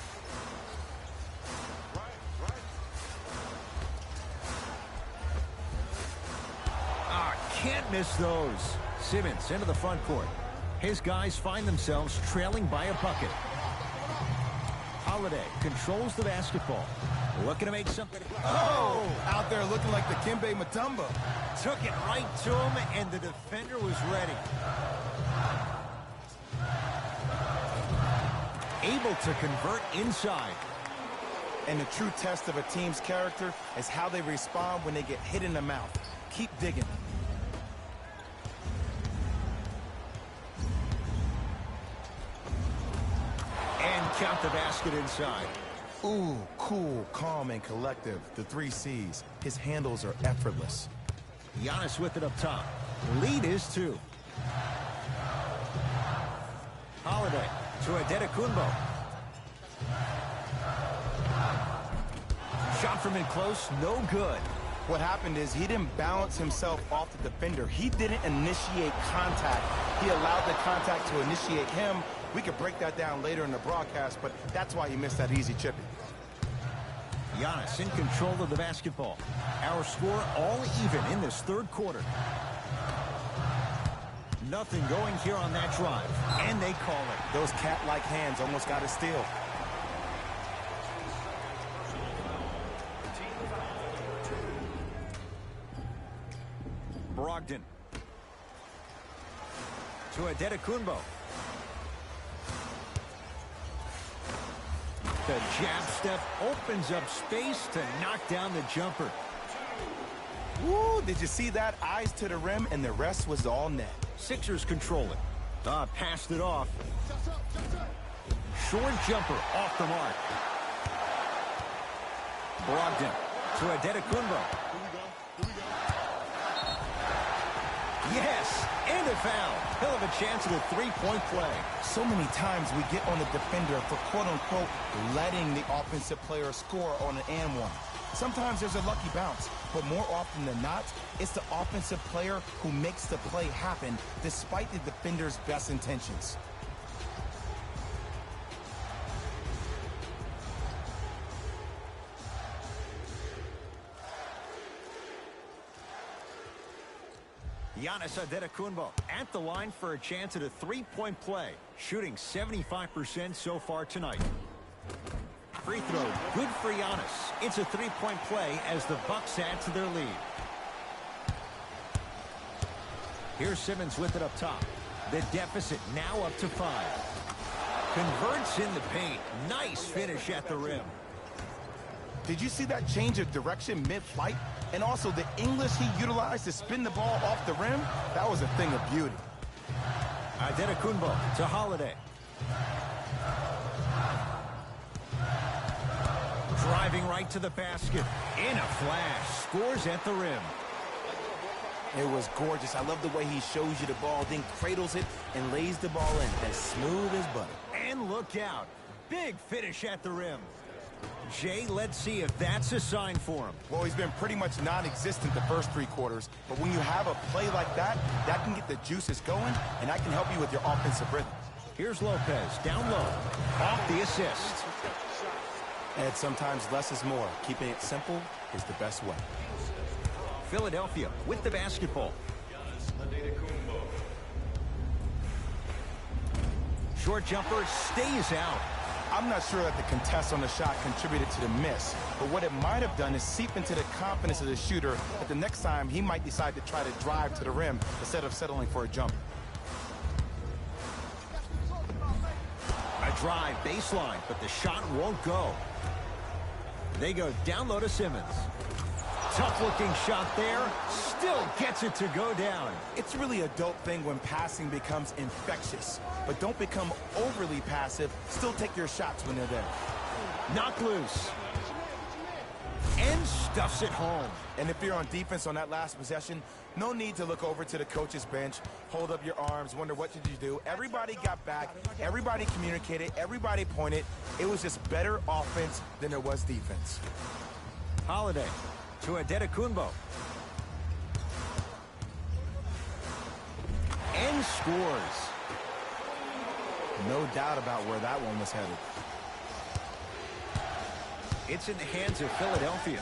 Speaker 2: Can't miss those. Simmons into the front court. His guys find themselves trailing by a bucket. Holiday controls the basketball. Looking to make something.
Speaker 3: Oh! Out there looking like the Kimbe Mutombo.
Speaker 2: Took it right to him, and the defender was ready. Able to convert inside.
Speaker 3: And the true test of a team's character is how they respond when they get hit in the mouth. Keep digging.
Speaker 2: Count the basket inside.
Speaker 3: Ooh, cool, calm, and collective. The 3 C's. His handles are effortless.
Speaker 2: Giannis with it up top. Lead is 2. Holiday to Adetokunbo. Shot from in close, no good.
Speaker 3: What happened is he didn't balance himself off the defender. He didn't initiate contact. He allowed the contact to initiate him. We could break that down later in the broadcast, but that's why he missed that easy chippy.
Speaker 2: Giannis in control of the basketball. Our score all even in this third quarter. Nothing going here on that drive, and they call it.
Speaker 3: Those cat-like hands almost got a steal.
Speaker 2: Brogdon to Adetokunbo. The jab step opens up space to knock down the jumper.
Speaker 3: Woo, did you see that? Eyes to the rim, and the rest was all net.
Speaker 2: Sixers control it. Passed it off. Short jumper off the mark. Brogdon to Adetokunbo. Yes, and a foul. He'll have a chance at a three-point play.
Speaker 3: So many times we get on the defender for quote-unquote letting the offensive player score on an and one. Sometimes there's a lucky bounce, but more often than not, it's the offensive player who makes the play happen despite the defender's best intentions.
Speaker 2: Giannis Adetokunbo at the line for a chance at a three-point play, shooting 75% so far tonight. Free throw, good for Giannis. It's a three-point play as the Bucks add to their lead. Here's Simmons with it up top. The deficit now up to 5. Converts in the paint. Nice finish at the rim.
Speaker 3: Did you see that change of direction mid-flight? And also the English he utilized to spin the ball off the rim? That was a thing of beauty.
Speaker 2: Adetokunbo to Holiday. Driving right to the basket. In a flash. Scores at the rim.
Speaker 3: It was gorgeous. I love the way he shows you the ball, then cradles it and lays the ball in as smooth as butter.
Speaker 2: And look out. Big finish at the rim. Jay, let's see if that's a sign for him.
Speaker 3: Well, he's been pretty much non-existent the first 3 quarters, but when you have a play like that, that can get the juices going, and that can help you with your offensive rhythm.
Speaker 2: Here's Lopez, down low, off the assist.
Speaker 3: And sometimes less is more. Keeping it simple is the best way.
Speaker 2: Philadelphia with the basketball. Short jumper stays out.
Speaker 3: I'm not sure that the contest on the shot contributed to the miss, but what it might have done is seep into the confidence of the shooter that the next time he might decide to try to drive to the rim instead of settling for a jumper.
Speaker 2: A drive baseline, but the shot won't go. They go down low to Simmons. Tough-looking shot there. Still gets it to go down.
Speaker 3: It's really a dope thing when passing becomes infectious, but don't become overly passive. Still take your shots when they're there.
Speaker 2: Knocked loose. And stuffs it home.
Speaker 3: And if you're on defense on that last possession, no need to look over to the coach's bench, hold up your arms, wonder what did you do. Everybody got back, everybody communicated, everybody pointed. It was just better offense than there was defense.
Speaker 2: Holiday to Adetokunbo. And scores.
Speaker 3: No doubt about where that one was headed.
Speaker 2: It's in the hands of Philadelphia.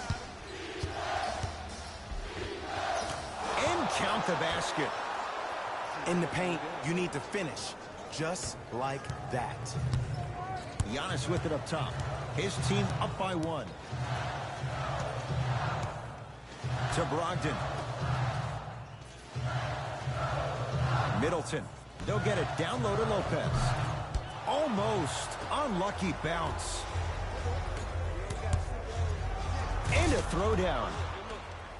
Speaker 2: And count the basket.
Speaker 3: In the paint, you need to finish just like that.
Speaker 2: Giannis with it up top. His team up by 1. To Brogdon. Middleton. They'll get it down low to Lopez. Almost. Unlucky bounce. And a throwdown.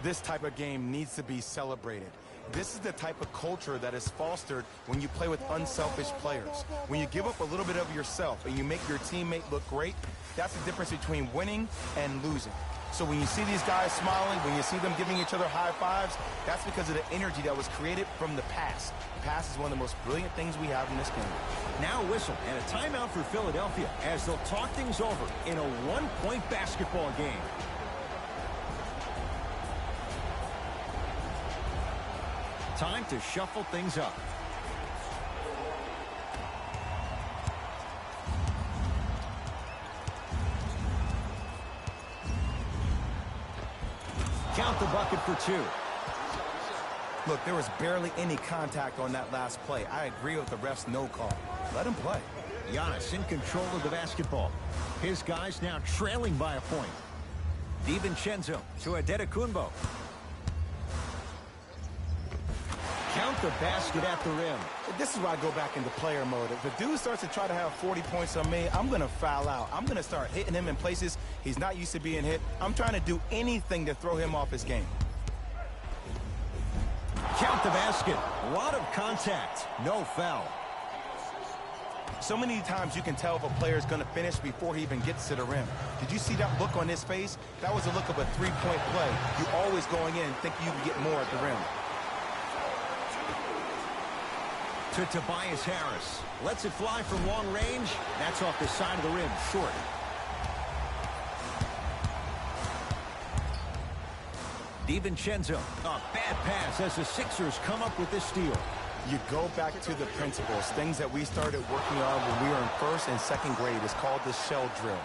Speaker 3: This type of game needs to be celebrated. This is the type of culture that is fostered when you play with unselfish players. When you give up a little bit of yourself and you make your teammate look great, that's the difference between winning and losing. So when you see these guys smiling, when you see them giving each other high fives, that's because of the energy that was created from the pass. The pass is one of the most brilliant things we have in this game.
Speaker 2: Now a whistle and a timeout for Philadelphia as they'll talk things over in a 1-point basketball game. Time to shuffle things up. Count the bucket for 2.
Speaker 3: Look, there was barely any contact on that last play. I agree with the ref's no call. Let him play.
Speaker 2: Giannis in control of the basketball. His guys now trailing by a point. DiVincenzo to Adetokunbo. Count the basket at the rim.
Speaker 3: This is why I go back into player mode. If a dude starts to try to have 40 points on me, I'm going to foul out. I'm going to start hitting him in places he's not used to being hit. I'm trying to do anything to throw him off his game.
Speaker 2: Count the basket. A lot of contact. No foul.
Speaker 3: So many times you can tell if a player is going to finish before he even gets to the rim. Did you see that look on his face? That was a look of a three-point play. You always going in thinking you can get more at the rim.
Speaker 2: To Tobias Harris. Lets it fly from long range. That's off the side of the rim, short. DiVincenzo. A bad pass as the Sixers come up with this steal.
Speaker 3: You go back to the principles, things that we started working on when we were in first and second grade. It's called the shell drill.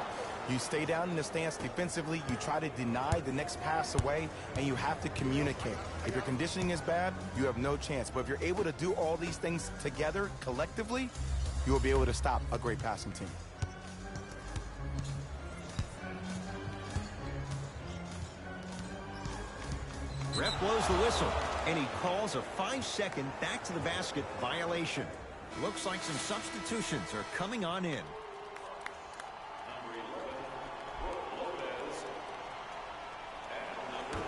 Speaker 3: You stay down in the stance defensively, you try to deny the next pass away, and you have to communicate. If your conditioning is bad, you have no chance. But if you're able to do all these things together, collectively, you will be able to stop a great passing team.
Speaker 2: Ref blows the whistle, and he calls a 5-second back to the basket violation. Looks like some substitutions are coming on in.
Speaker 4: Number 11, Brooke Lopez, and number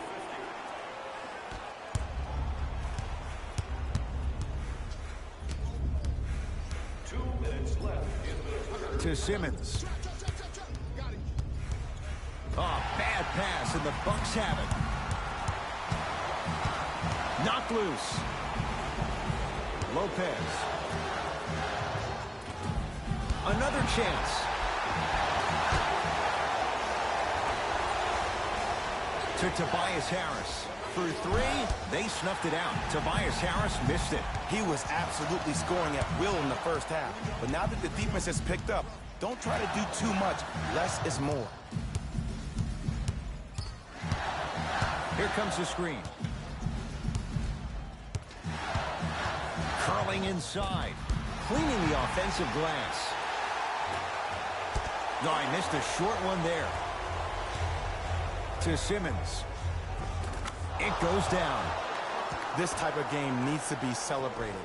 Speaker 4: 50. 2 minutes left
Speaker 2: To Simmons. Oh, bad pass, and the Bucks have it. Knocked loose. Lopez. Another chance. To Tobias Harris. For three, they snuffed it out. Tobias Harris missed it.
Speaker 3: He was absolutely scoring at will in the first half. But now that the defense has picked up, don't try to do too much. Less is more.
Speaker 2: Here comes the screen. Curling inside. Cleaning the offensive glass. No, I missed a short one there. To Simmons. It goes down.
Speaker 3: This type of game needs to be celebrated.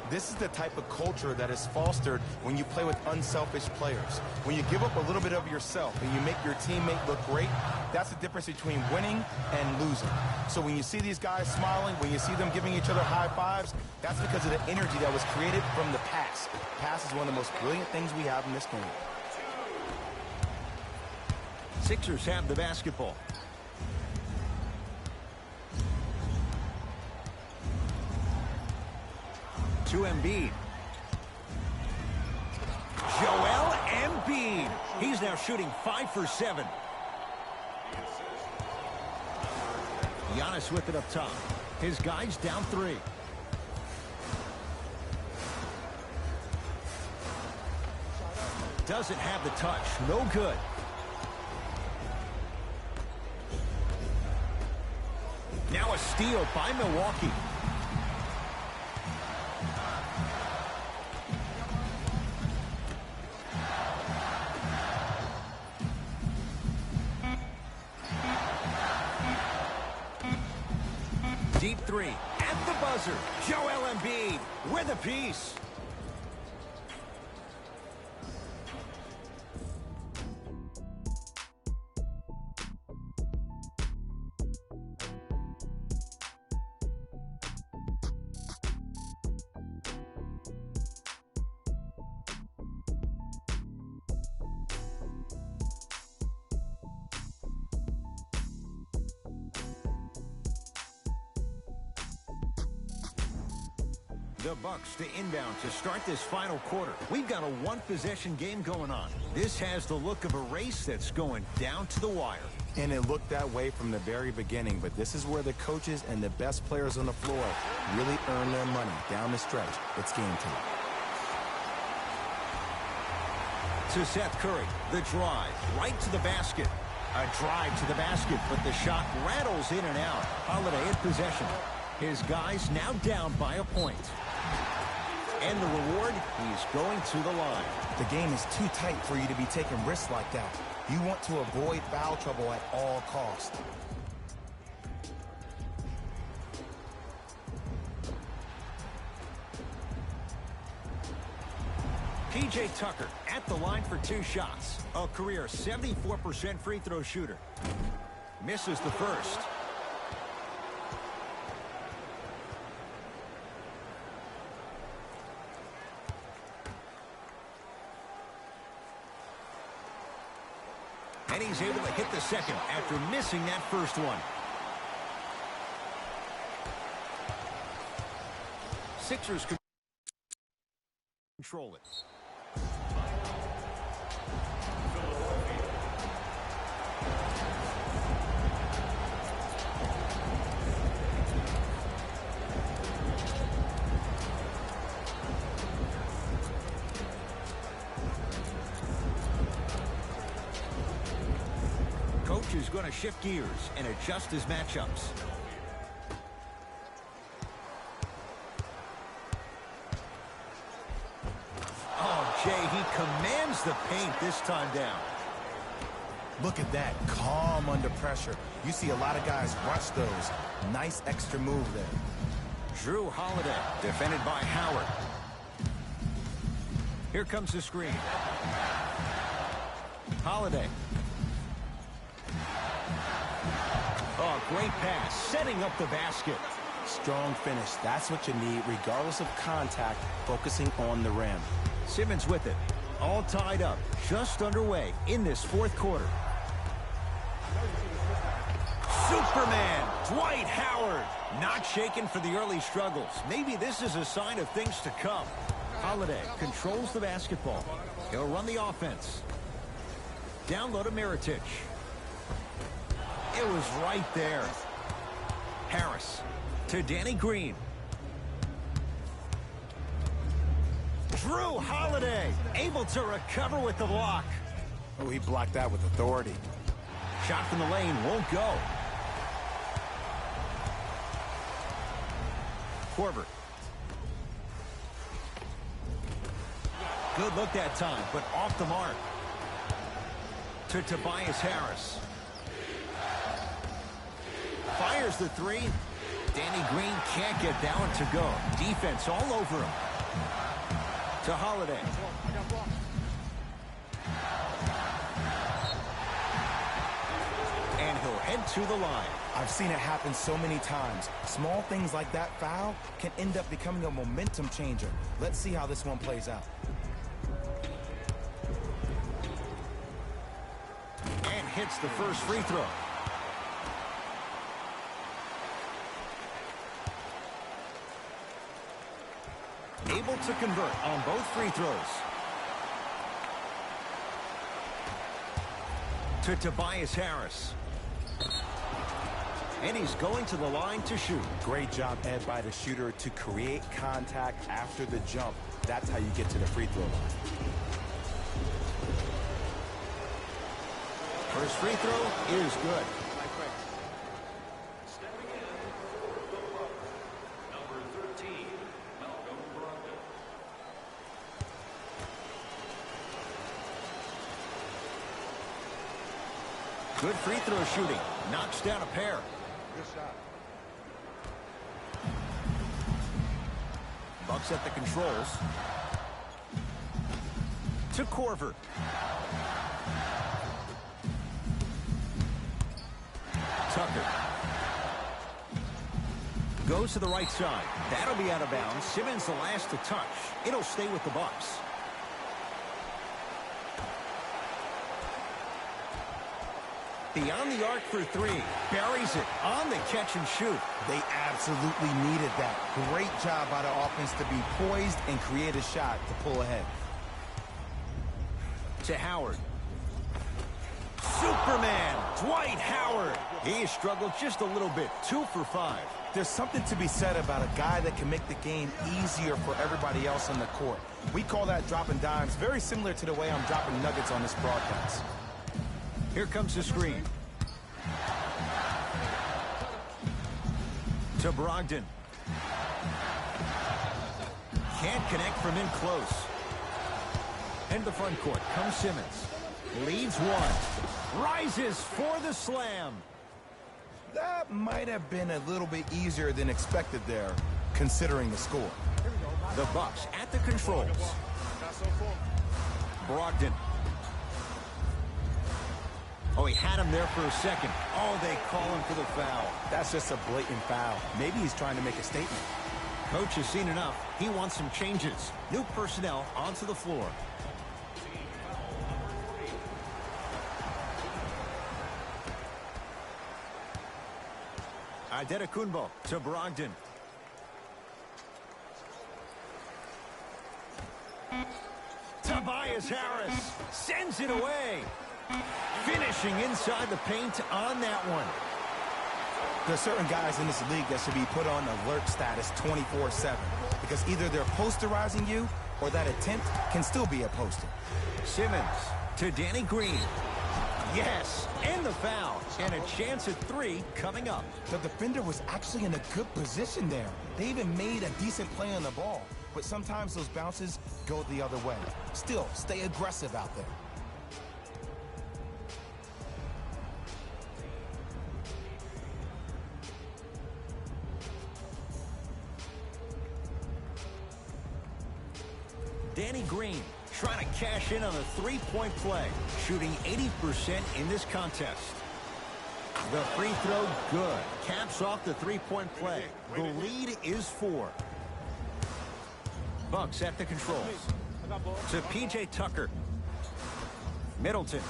Speaker 3: This is the type of culture that is fostered when you play with unselfish players. When you give up a little bit of yourself and you make your teammate look great, that's the difference between winning and losing. So when you see these guys smiling, when you see them giving each other high fives, that's because of the energy that was created from the pass. Pass is one of the most brilliant things we have in this game.
Speaker 2: Sixers have the basketball. To Embiid. Joel Embiid. He's now shooting 5 for 7. Giannis with it up top. His guys down 3. Doesn't have the touch. No good. Now a steal by Milwaukee. Deep 3 at the buzzer. Joel Embiid with a piece. The Bucks to inbound to start this final quarter. We've got a one-possession game going on. This has the look of a race that's going down to the wire.
Speaker 3: And it looked that way from the very beginning, but this is where the coaches and the best players on the floor really earn their money down the stretch. It's game time.
Speaker 2: To Seth Curry, the drive, right to the basket. A drive to the basket, but the shot rattles in and out. Holiday in possession. His guys now down by a point. And the reward, he's going to the line.
Speaker 3: The game is too tight for you to be taking risks like that. You want to avoid foul trouble at all costs.
Speaker 2: P.J. Tucker at the line for 2 shots. A career 74% free throw shooter. Misses the first. And he's able to hit the second after missing that first one. Sixers control it. Coach is going to shift gears and adjust his matchups. Oh, Jay, he commands the paint this time down.
Speaker 3: Look at that, calm under pressure. You see a lot of guys rush those. Nice extra move there.
Speaker 2: Drew Holiday, defended by Howard. Here comes the screen. Holiday. Oh, great pass, setting up the basket.
Speaker 3: Strong finish. That's what you need, regardless of contact, focusing on the rim.
Speaker 2: Simmons with it. All tied up, just underway in this fourth quarter. Superman, Dwight Howard, not shaken for the early struggles. Maybe this is a sign of things to come. Holiday controls the basketball. He'll run the offense. Down low to Mirotic. It was right there. Harris to Danny Green. Drew Holiday able to recover with the block.
Speaker 3: Oh, he blocked that with authority.
Speaker 2: Shot from the lane won't go. Korver. Good look that time, but off the mark. To Tobias Harris. Fires the three. Danny Green can't get that one to go. Defense all over him. To Holiday. And he'll head to the line.
Speaker 3: I've seen it happen so many times. Small things like that foul can end up becoming a momentum changer. Let's see how this one plays out.
Speaker 2: And hits the first free throw. Able to convert on both free throws. To Tobias Harris. And he's going to the line to shoot.
Speaker 3: Great job, Ed, by the shooter to create contact after the jump. That's how you get to the free throw line.
Speaker 2: First free throw is good.
Speaker 4: Stepping in for the Bucks, number 13, Malcolm Brogdon.
Speaker 2: Good free throw shooting. Knocks down a pair.
Speaker 5: Good shot.
Speaker 2: Bucks at the controls. To Korver. Tucker. Goes to the right side. That'll be out of bounds. Simmons the last to touch. It'll stay with the Bucks. Beyond the arc for three. Buries it on the catch and shoot.
Speaker 3: They absolutely needed that. Great job by the offense to be poised and create a shot to pull ahead.
Speaker 2: To Howard. Superman, Dwight Howard. He struggled just a little bit. 2 for 5.
Speaker 3: There's something to be said about a guy that can make the game easier for everybody else on the court. We call that dropping dimes, very similar to the way I'm dropping nuggets on this broadcast.
Speaker 2: Here comes the screen. To Brogdon. Can't connect from in close. Into the front court comes Simmons. Leads one. Rises for the slam.
Speaker 3: That might have been a little bit easier than expected there, considering the score.
Speaker 2: The Bucks at the controls. Brogdon. Oh, he had him there for a second. Oh, they call him for the foul.
Speaker 3: That's just a blatant foul. Maybe he's trying to make a statement.
Speaker 2: Coach has seen enough. He wants some changes. New personnel onto the floor. Adetokunbo to Brogdon. Tobias Harris sends it away. Finishing inside the paint on that one.
Speaker 3: There's certain guys in this league that should be put on alert status 24/7 because either they're posterizing you or that attempt can still be a poster.
Speaker 2: Simmons to Danny Green. Yes, and the foul. And a chance at 3 coming up.
Speaker 3: The defender was actually in a good position there. They even made a decent play on the ball. But sometimes those bounces go the other way. Still, stay aggressive out there.
Speaker 2: Danny Green trying to cash in on a three-point play, shooting 80% in this contest. The free throw good. Caps off the three-point play. The lead is 4. Bucks at the controls. To P.J. Tucker. Middleton.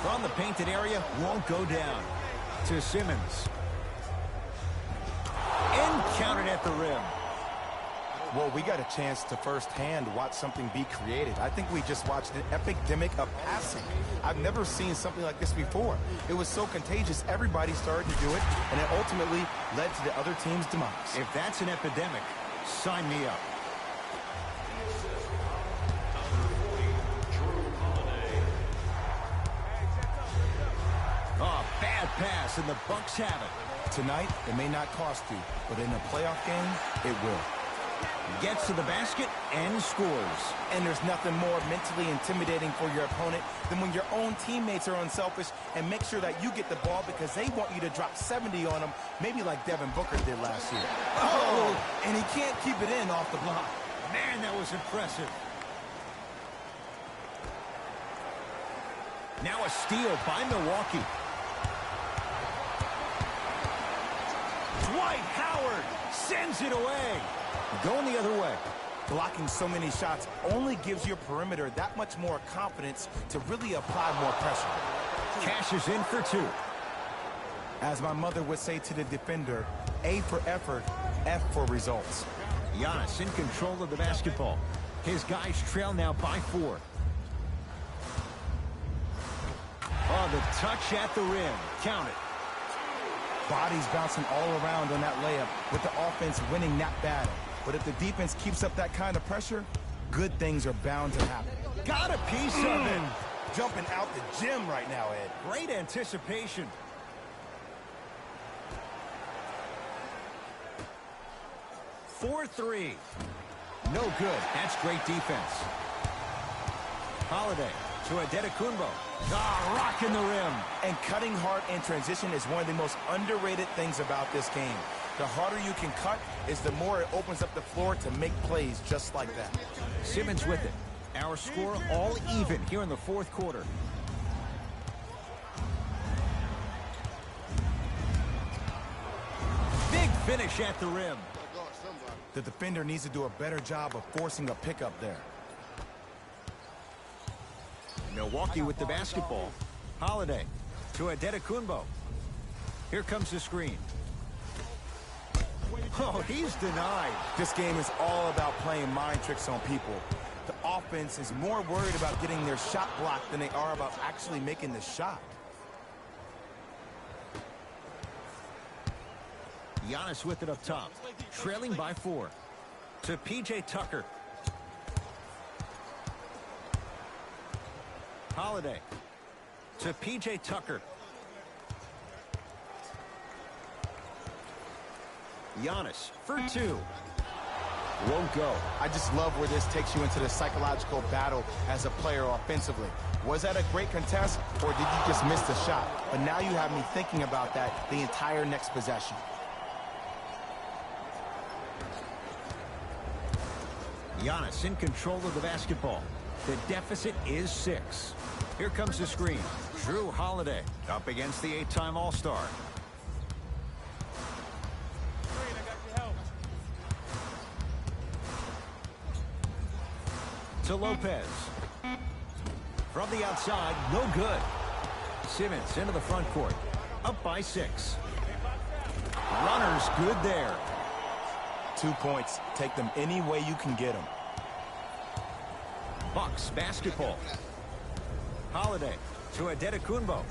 Speaker 2: From the painted area, won't go down. To Simmons. Encountered at the rim.
Speaker 3: Well, we got a chance to firsthand watch something be created. I think we just watched an epidemic of passing. I've never seen something like this before. It was so contagious, everybody started to do it, and it ultimately led to the other team's demise.
Speaker 2: If that's an epidemic, sign me up. Oh, bad pass, and the Bucks have it.
Speaker 3: Tonight, it may not cost you, but in a playoff game, it will.
Speaker 2: Gets to the basket and scores.
Speaker 3: And there's nothing more mentally intimidating for your opponent than when your own teammates are unselfish and make sure that you get the ball because they want you to drop 70 on them, maybe like Devin Booker did last year. Oh, and he can't keep it in off the block.
Speaker 2: Man, that was impressive. Now a steal by Milwaukee. Dwight Howard sends it away. Going the other way.
Speaker 3: Blocking so many shots only gives your perimeter that much more confidence to really apply more pressure.
Speaker 2: Cashes in for two.
Speaker 3: As my mother would say to the defender, A for effort, F for results.
Speaker 2: Giannis in control of the basketball. His guys trail now by 4. Oh, the touch at the rim. Count it.
Speaker 3: Bodies bouncing all around on that layup with the offense winning that battle. But if the defense keeps up that kind of pressure, good things are bound to happen.
Speaker 2: Got a piece of it.
Speaker 3: Jumping out the gym right now, Ed.
Speaker 2: Great anticipation. For 3. No good. That's great defense. Holiday to Adetokunbo. Ah, rocking the rim.
Speaker 3: And cutting hard in transition is one of the most underrated things about this game. The harder you can cut is the more it opens up the floor to make plays just like that.
Speaker 2: Simmons with it. Our score all even here in the 4th quarter. Big finish at the rim.
Speaker 3: The defender needs to do a better job of forcing a pickup there.
Speaker 2: Milwaukee with the basketball. Holiday to Adetokunbo. Here comes the screen. Oh, he's denied.
Speaker 3: This game is all about playing mind tricks on people. The offense is more worried about getting their shot blocked than they are about actually making the shot.
Speaker 2: Giannis with it up top. Trailing by 4. To P.J. Tucker. Holiday. To P.J. Tucker. Giannis for 2. Won't go.
Speaker 3: I just love where this takes you into the psychological battle as a player offensively. Was that a great contest, or did you just miss the shot? But now you have me thinking about that the entire next possession.
Speaker 2: Giannis in control of the basketball. The deficit is 6. Here comes the screen. Drew Holiday up against the 8-time All-Star. To Lopez. From the outside, no good. Simmons into the front court. Up by 6. Runners good there.
Speaker 3: 2 points. Take them any way you can get them.
Speaker 2: Bucks basketball. Holiday to Adetokunbo.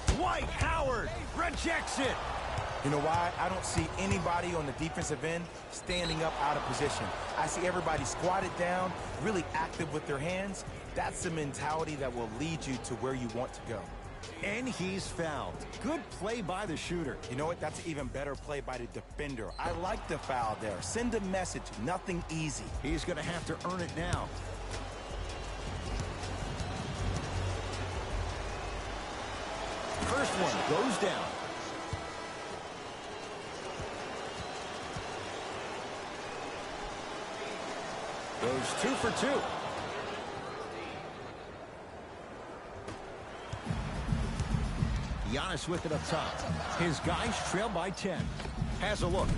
Speaker 2: Dwight Howard rejects it.
Speaker 3: You know why? I don't see anybody on the defensive end standing up out of position. I see everybody squatted down, really active with their hands. That's the mentality that will lead you to where you want to go.
Speaker 2: And he's fouled. Good play by the shooter.
Speaker 3: You know what? That's an even better play by the defender. I like the foul there. Send a message. Nothing easy.
Speaker 2: He's going to have to earn it now. First one goes down. Goes 2 for 2. Giannis with it up top. His guys trail by 10. Has a look.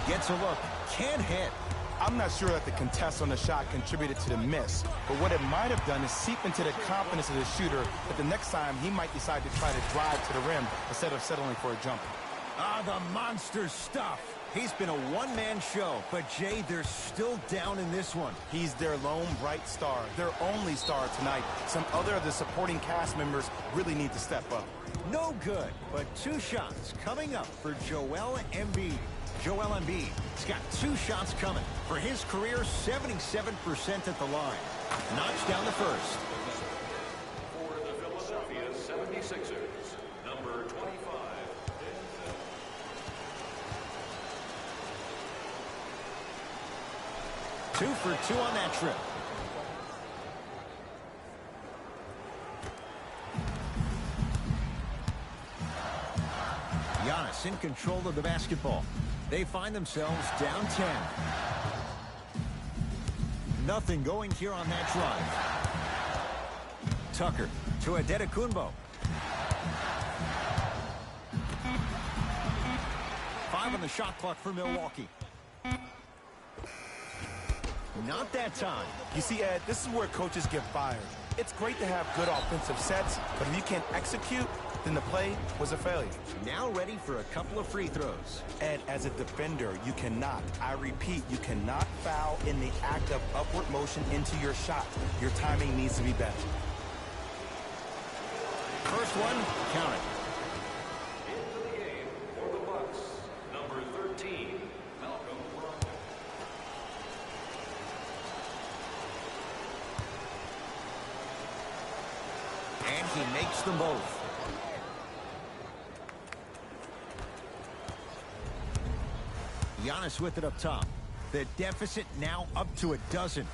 Speaker 2: Gets a look. Can't hit.
Speaker 3: I'm not sure that the contest on the shot contributed to the miss, but what it might have done is seep into the confidence of the shooter that the next time he might decide to try to drive to the rim instead of settling for a jumper.
Speaker 2: Ah, the monster stuff. He's been a one-man show, but Jay, they're still down in this one.
Speaker 3: He's their lone bright star, their only star tonight. Some other of the supporting cast members really need to step up.
Speaker 2: No good, but 2 shots coming up for Joel Embiid. Joel Embiid has got 2 shots coming. For his career, 77% at the line. Knocks down the first.
Speaker 4: For the Philadelphia 76ers, number 25.
Speaker 2: 2 for 2 on that trip. Giannis in control of the basketball. They find themselves down 10. Nothing going here on that drive. Tucker to Adetokunbo. 5 on the shot clock for Milwaukee. Not that time.
Speaker 3: You see, Ed, this is where coaches get fired. It's great to have good offensive sets, but if you can't execute, then the play was a failure.
Speaker 2: Now ready for a couple of free throws.
Speaker 3: Ed, as a defender, you cannot, I repeat, you cannot foul in the act of upward motion into your shot. Your timing needs to be better.
Speaker 2: First one, count it.
Speaker 4: Into the game for the Bucks, number 13, Malcolm Brogdon.
Speaker 2: And he makes them both. Giannis with it up top. The deficit now up to a dozen.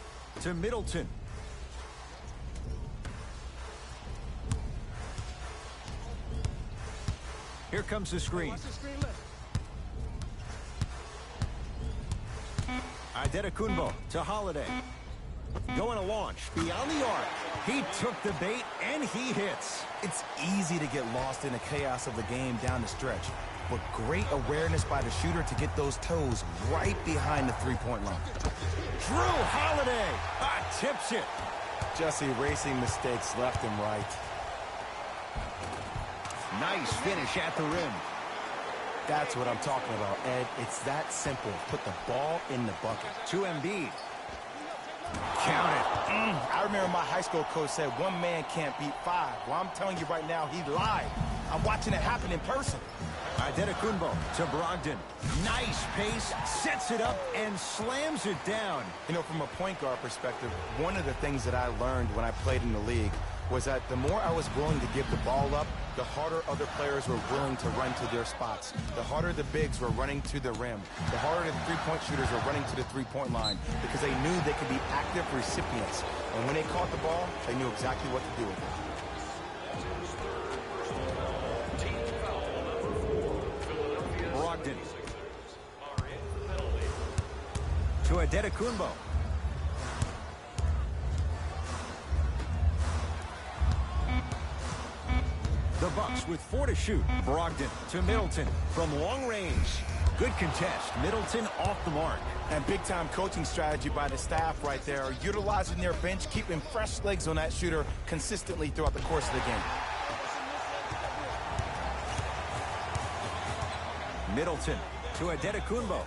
Speaker 2: To Middleton. Here comes the screen. Adetokunbo to Holiday. Going to launch beyond the arc. He took the bait and he hits.
Speaker 3: It's easy to get lost in the chaos of the game down the stretch, but great awareness by the shooter to get those toes right behind the three-point line.
Speaker 2: Drew Holiday tips it.
Speaker 3: Just erasing mistakes left and right.
Speaker 2: Nice finish at the rim.
Speaker 3: That's what I'm talking about, Ed. It's that simple. Put the ball in the bucket.
Speaker 2: To Embiid. Count it.
Speaker 3: I remember my high school coach said one man can't beat 5. Well, I'm telling you right now, he lied. I'm watching it happen in person.
Speaker 2: Adetokunbo to Brogdon. Nice pace, sets it up, and slams it down.
Speaker 3: You know, from a point guard perspective, one of the things that I learned when I played in the league was that the more I was willing to give the ball up, the harder other players were willing to run to their spots. The harder the bigs were running to the rim. The harder the three-point shooters were running to the three-point line because they knew they could be active recipients. And when they caught the ball, they knew exactly what to do with it.
Speaker 2: Brogdon. To Adetokunbo. The Bucks with 4 to shoot. Brogdon to Middleton from long range. Good contest. Middleton off the mark.
Speaker 3: And big-time coaching strategy by the staff right there, utilizing their bench, keeping fresh legs on that shooter consistently throughout the course of the game.
Speaker 2: Middleton to Adetokunbo.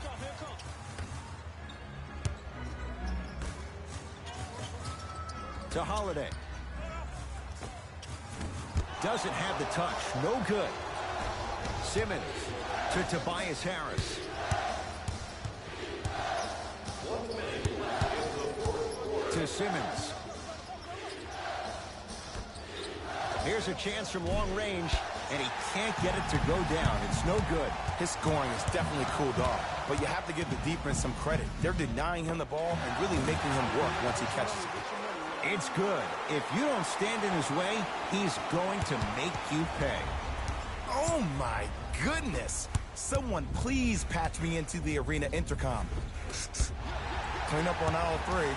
Speaker 2: To Holiday. Doesn't have the touch. No good. Simmons to Tobias Harris. To Simmons. Here's a chance from long range, and he can't get it to go down. It's no good.
Speaker 3: His scoring is definitely cooled off, but you have to give the defense some credit. They're denying him the ball and really making him work once he catches it.
Speaker 2: It's good. If you don't stand in his way, he's going to make you pay.
Speaker 3: Oh, my goodness. Someone please patch me into the arena intercom. Clean up on aisle 3.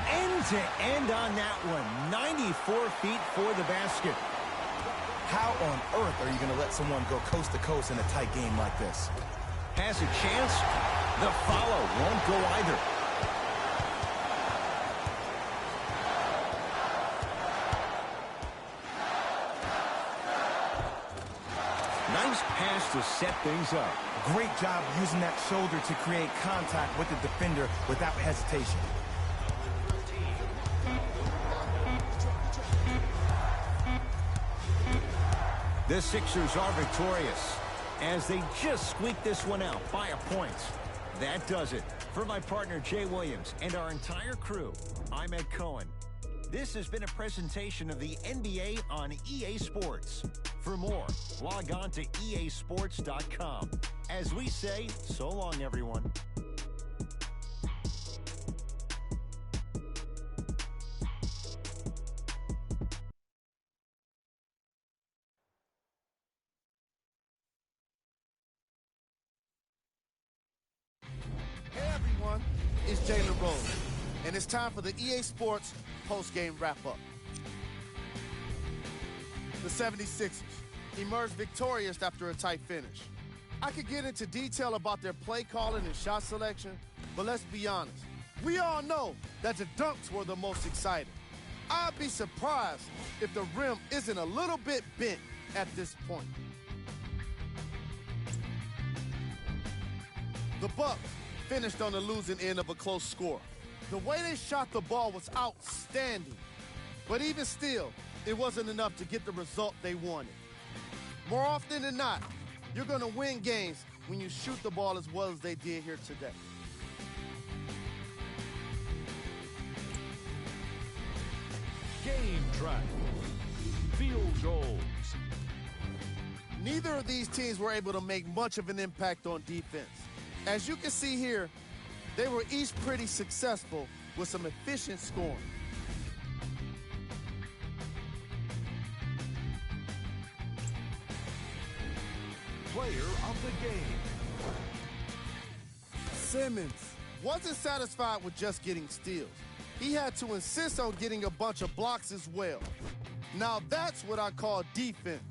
Speaker 2: End to end on that one. 94 feet for the basket.
Speaker 3: How on earth are you going to let someone go coast to coast in a tight game like this?
Speaker 2: Has a chance. The follow won't go either. Nice pass to set things up.
Speaker 3: Great job using that shoulder to create contact with the defender without hesitation.
Speaker 2: The Sixers are victorious as they just squeak this one out by a point. That does it. For my partner Jay Williams and our entire crew, I'm Ed Cohen. This has been a presentation of the NBA on EA Sports. For more, log on to easports.com. As we say, so long, everyone.
Speaker 6: Hey everyone, it's Jalen Rose, and it's time for the EA Sports post-game wrap-up. The 76ers emerged victorious after a tight finish. I could get into detail about their play calling and shot selection, but let's be honest. We all know that the dunks were the most exciting. I'd be surprised if the rim isn't a little bit bent at this point. The Bucks finished on the losing end of a close score. The way they shot the ball was outstanding, but even still, it wasn't enough to get the result they wanted. More often than not, you're going to win games when you shoot the ball as well as they did here today.
Speaker 7: Game track. Field goals.
Speaker 6: Neither of these teams were able to make much of an impact on defense. As you can see here, they were each pretty successful with some efficient scoring.
Speaker 7: Player of the game.
Speaker 6: Simmons wasn't satisfied with just getting steals. He had to insist on getting a bunch of blocks as well. Now that's what I call defense.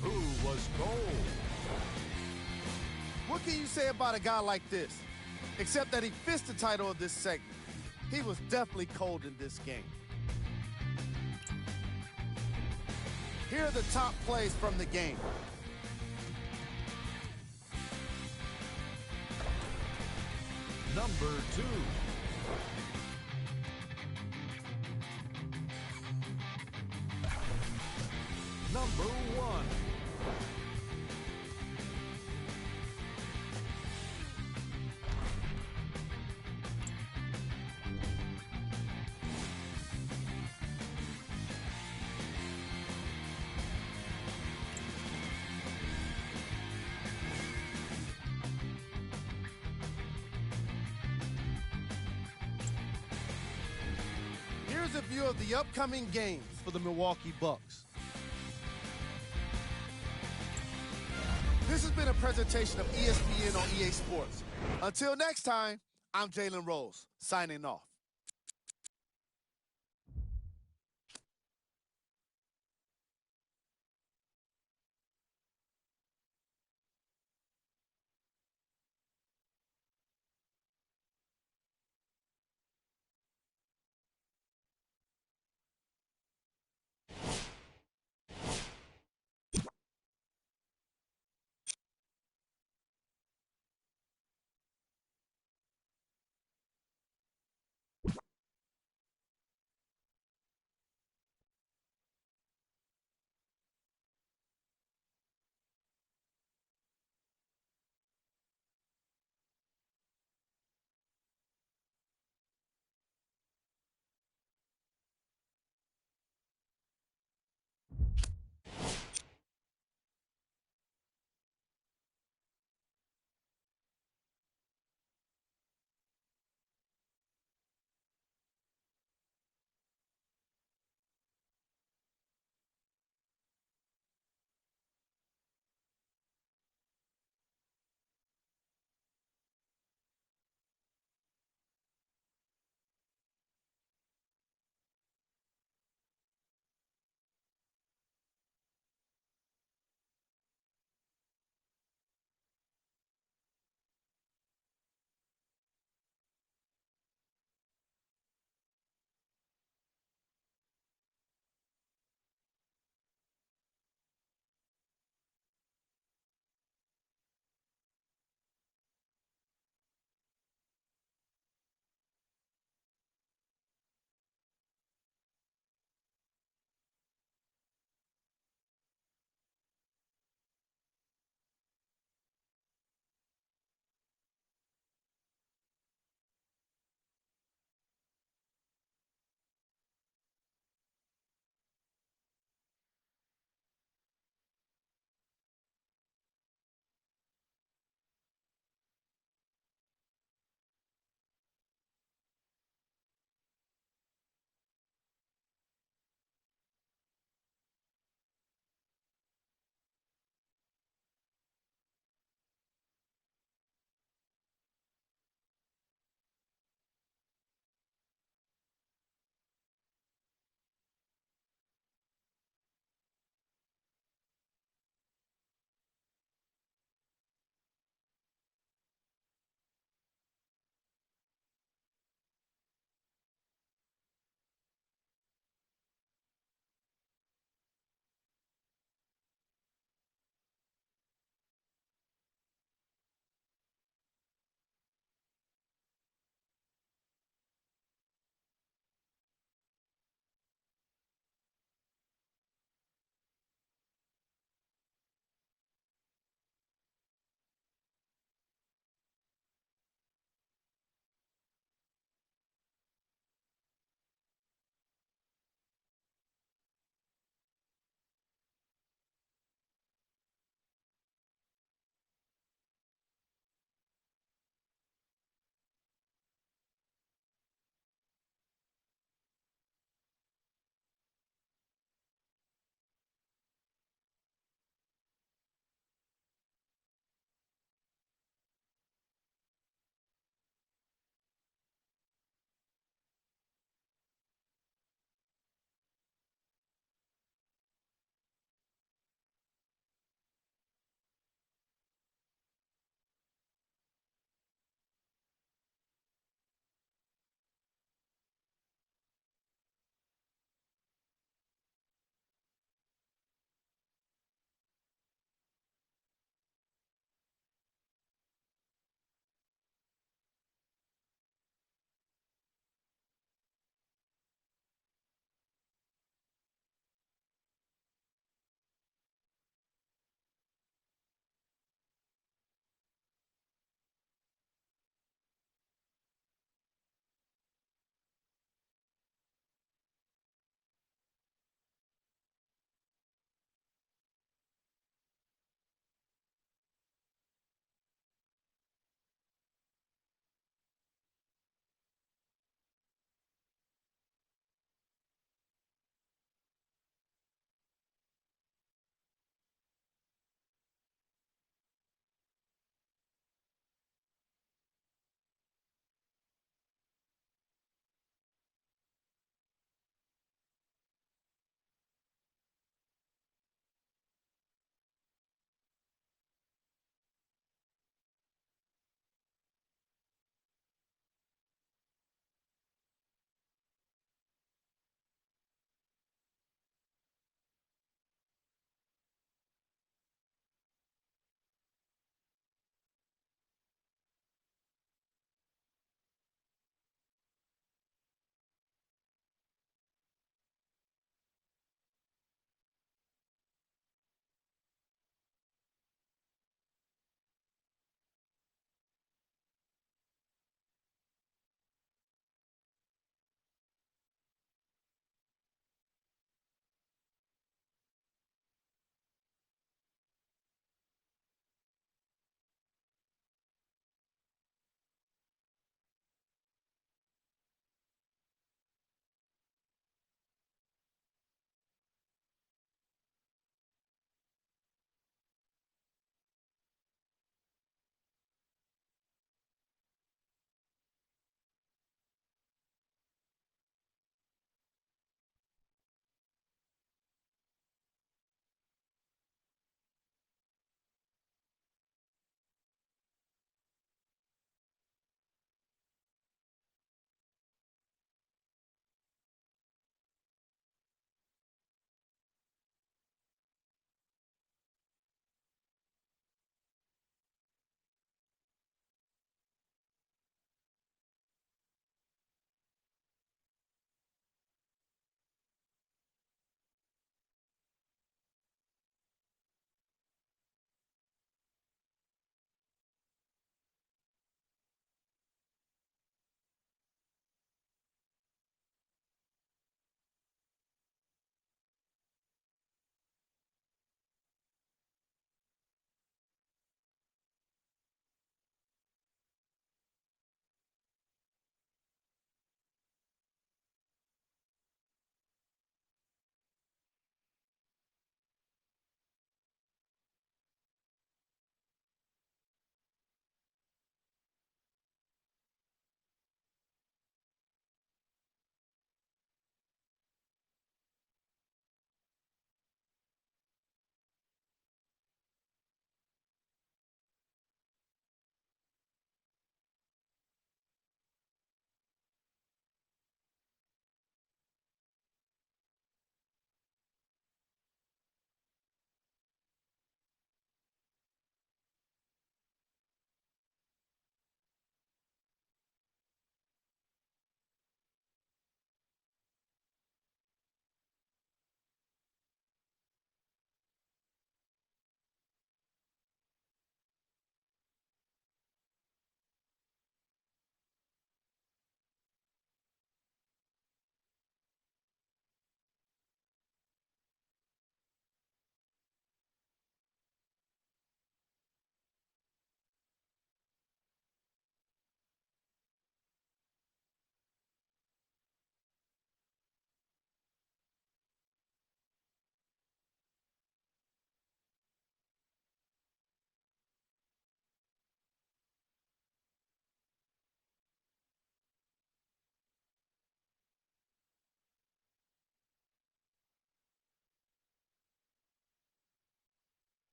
Speaker 7: Who was cold?
Speaker 6: What can you say about a guy like this? Except that he fits the title of this segment. He was definitely cold in this game. Here are the top plays from the game.
Speaker 7: Number 2. Number 1.
Speaker 6: Here's a view of the upcoming games for the Milwaukee Bucks. This has been a presentation of ESPN on EA Sports. Until next time, I'm Jalen Rose, signing off.